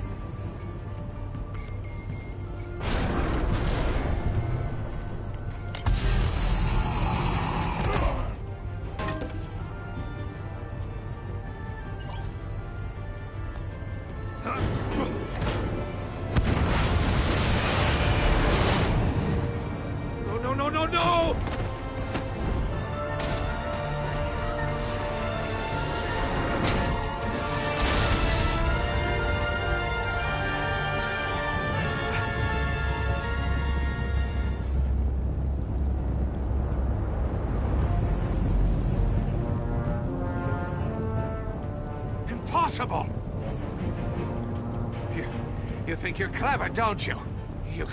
No! Impossible! You think you're clever, don't you? You...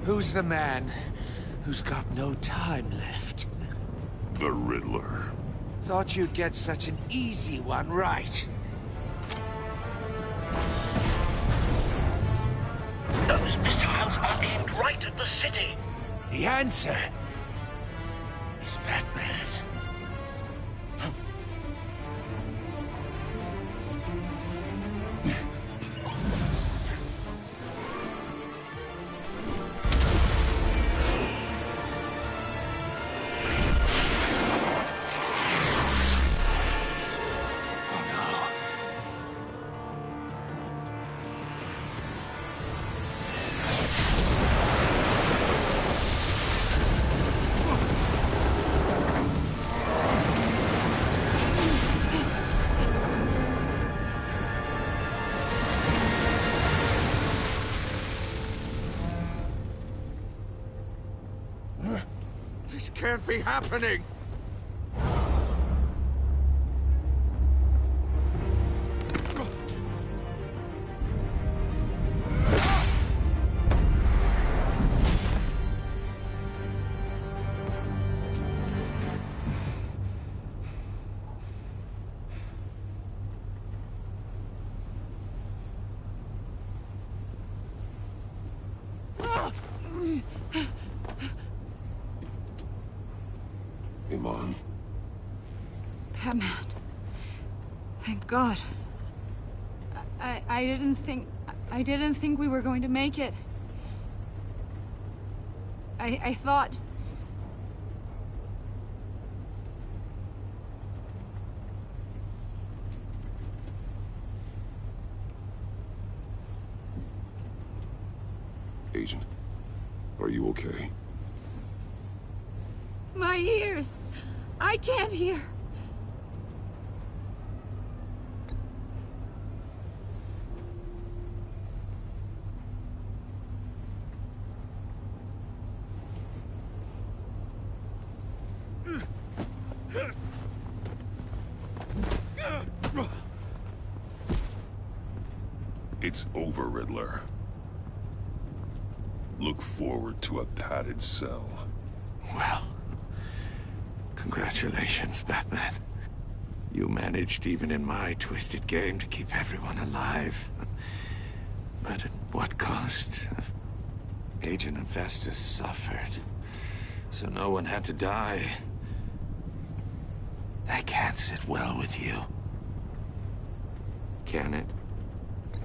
Who's the man who's got no time left? The Riddler. Thought you'd get such an easy one right. Those missiles are aimed right at the city. The answer is Batman. This can't be happening! Iman. Batman. Thank God. I didn't think we were going to make it. I thought... Agent, are you okay? My ears! I can't hear. It's over, Riddler. Look forward to a padded cell. Well, congratulations, Batman. You managed, even in my twisted game, to keep everyone alive. But at what cost? Agent and Festus suffered, so no one had to die. That can't sit well with you. Can it?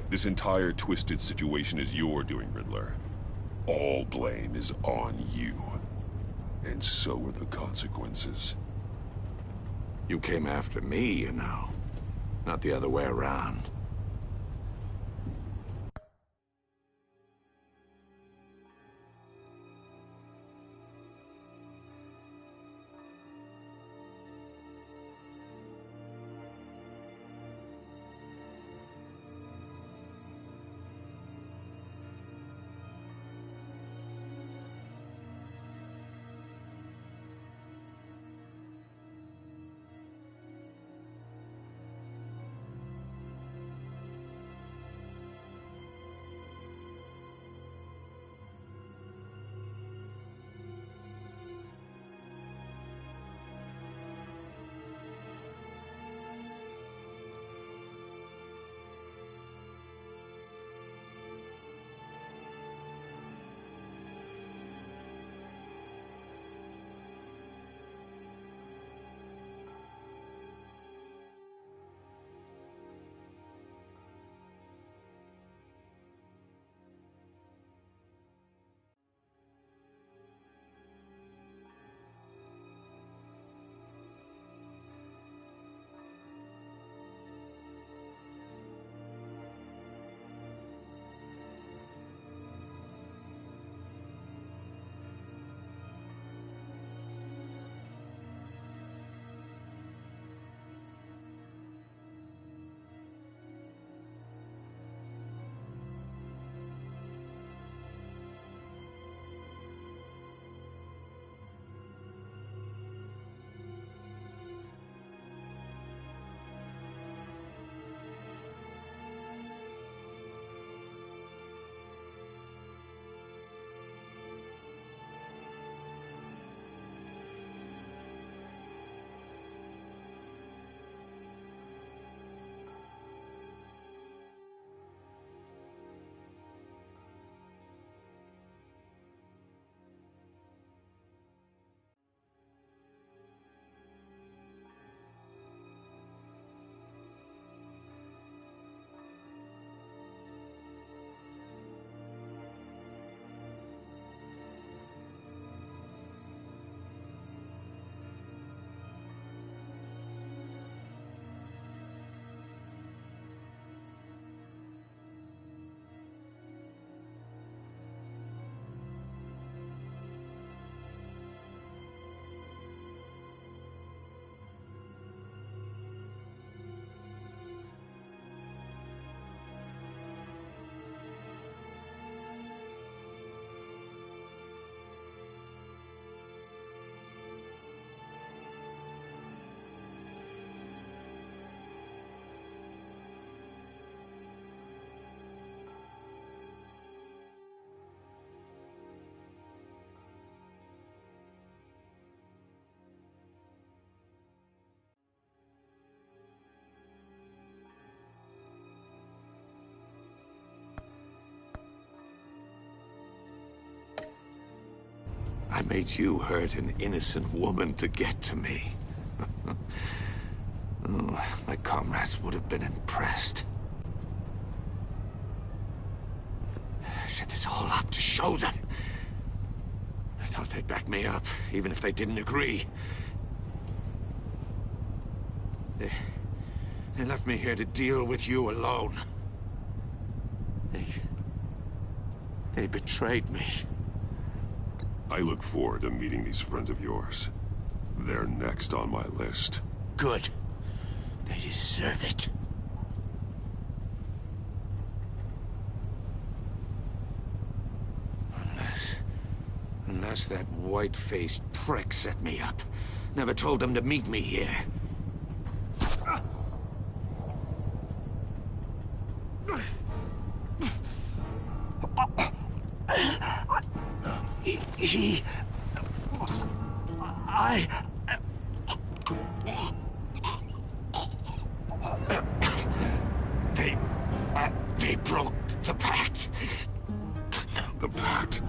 This entire twisted situation is your doing, Riddler. All blame is on you. And so are the consequences. You came after me, you know. Not the other way around. I made you hurt an innocent woman to get to me. Oh, my comrades would have been impressed. I set this all up to show them. I thought they'd back me up, even if they didn't agree. They left me here to deal with you alone. They They betrayed me. I look forward to meeting these friends of yours. They're next on my list. Good. They deserve it. Unless that white-faced prick set me up. Never told them to meet me here. They broke the pact. The pact?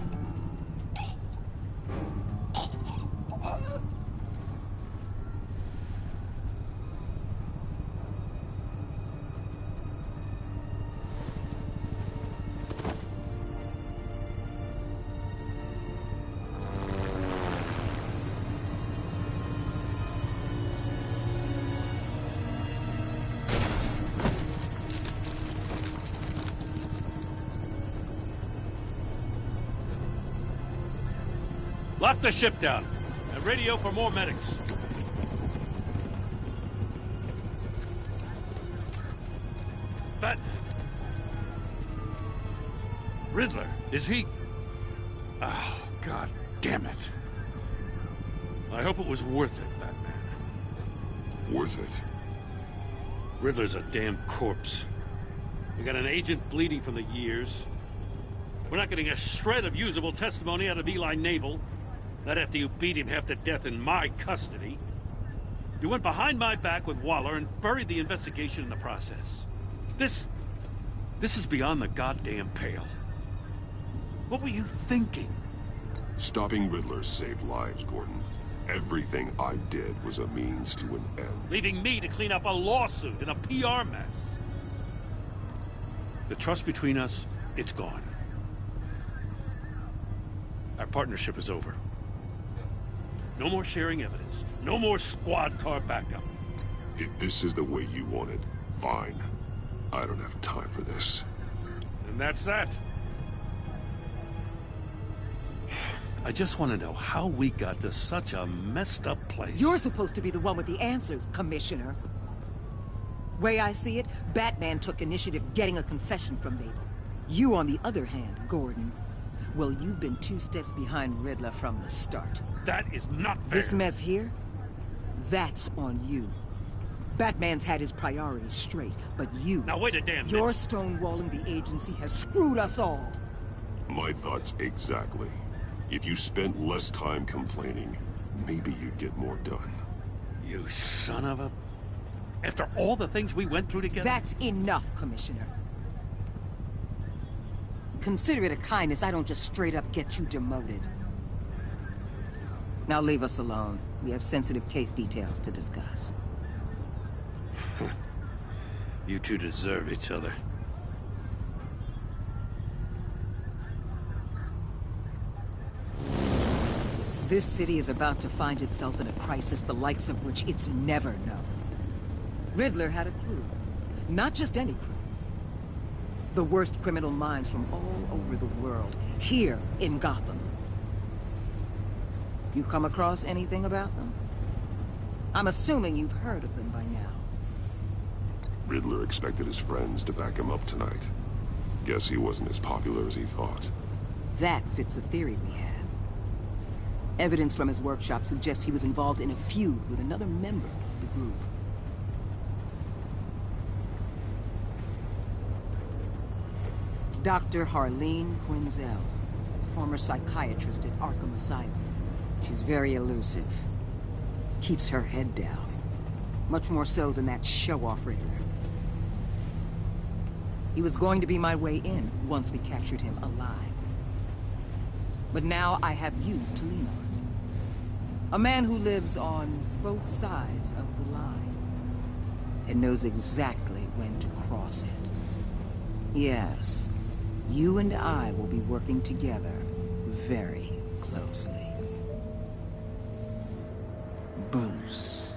Lock the ship down. And radio for more medics. That... Riddler, is he... Oh, God damn it. I hope it was worth it, Batman. Worth it? Riddler's a damn corpse. We got an agent bleeding from the years. We're not getting a shred of usable testimony out of Eli Naval. Not after you beat him half to death in my custody. You went behind my back with Waller and buried the investigation in the process. This is beyond the goddamn pale. What were you thinking? Stopping Riddler saved lives, Gordon. Everything I did was a means to an end. Leaving me to clean up a lawsuit and a PR mess. The trust between us, it's gone. Our partnership is over. No more sharing evidence. No more squad car backup. If this is the way you want it, fine. I don't have time for this. And that's that. I just want to know how we got to such a messed up place. You're supposed to be the one with the answers, Commissioner. Way I see it, Batman took initiative getting a confession from Naval. You, on the other hand, Gordon, well, you've been 2 steps behind Riddler from the start. That is not fair. This mess here, that's on you. Batman's had his priorities straight, but you... Now wait a damn minute. Your stonewalling the agency has screwed us all. My thoughts exactly. If you spent less time complaining, maybe you'd get more done. You son of a... After all the things we went through together? That's enough, Commissioner. Consider it a kindness I don't just straight up get you demoted. Now leave us alone. We have sensitive case details to discuss. You two deserve each other. This city is about to find itself in a crisis the likes of which it's never known. Riddler had a crew. Not just any crew. The worst criminal minds from all over the world, here in Gotham. You come across anything about them? I'm assuming you've heard of them by now. Riddler expected his friends to back him up tonight. Guess he wasn't as popular as he thought. That fits a theory we have. Evidence from his workshop suggests he was involved in a feud with another member of the group. Dr. Harleen Quinzel, former psychiatrist at Arkham Asylum. She's very elusive. Keeps her head down. Much more so than that show-off Riddler. He was going to be my way in once we captured him alive. But now I have you to lean on. A man who lives on both sides of the line. And knows exactly when to cross it. Yes. You and I will be working together very closely. Bruce.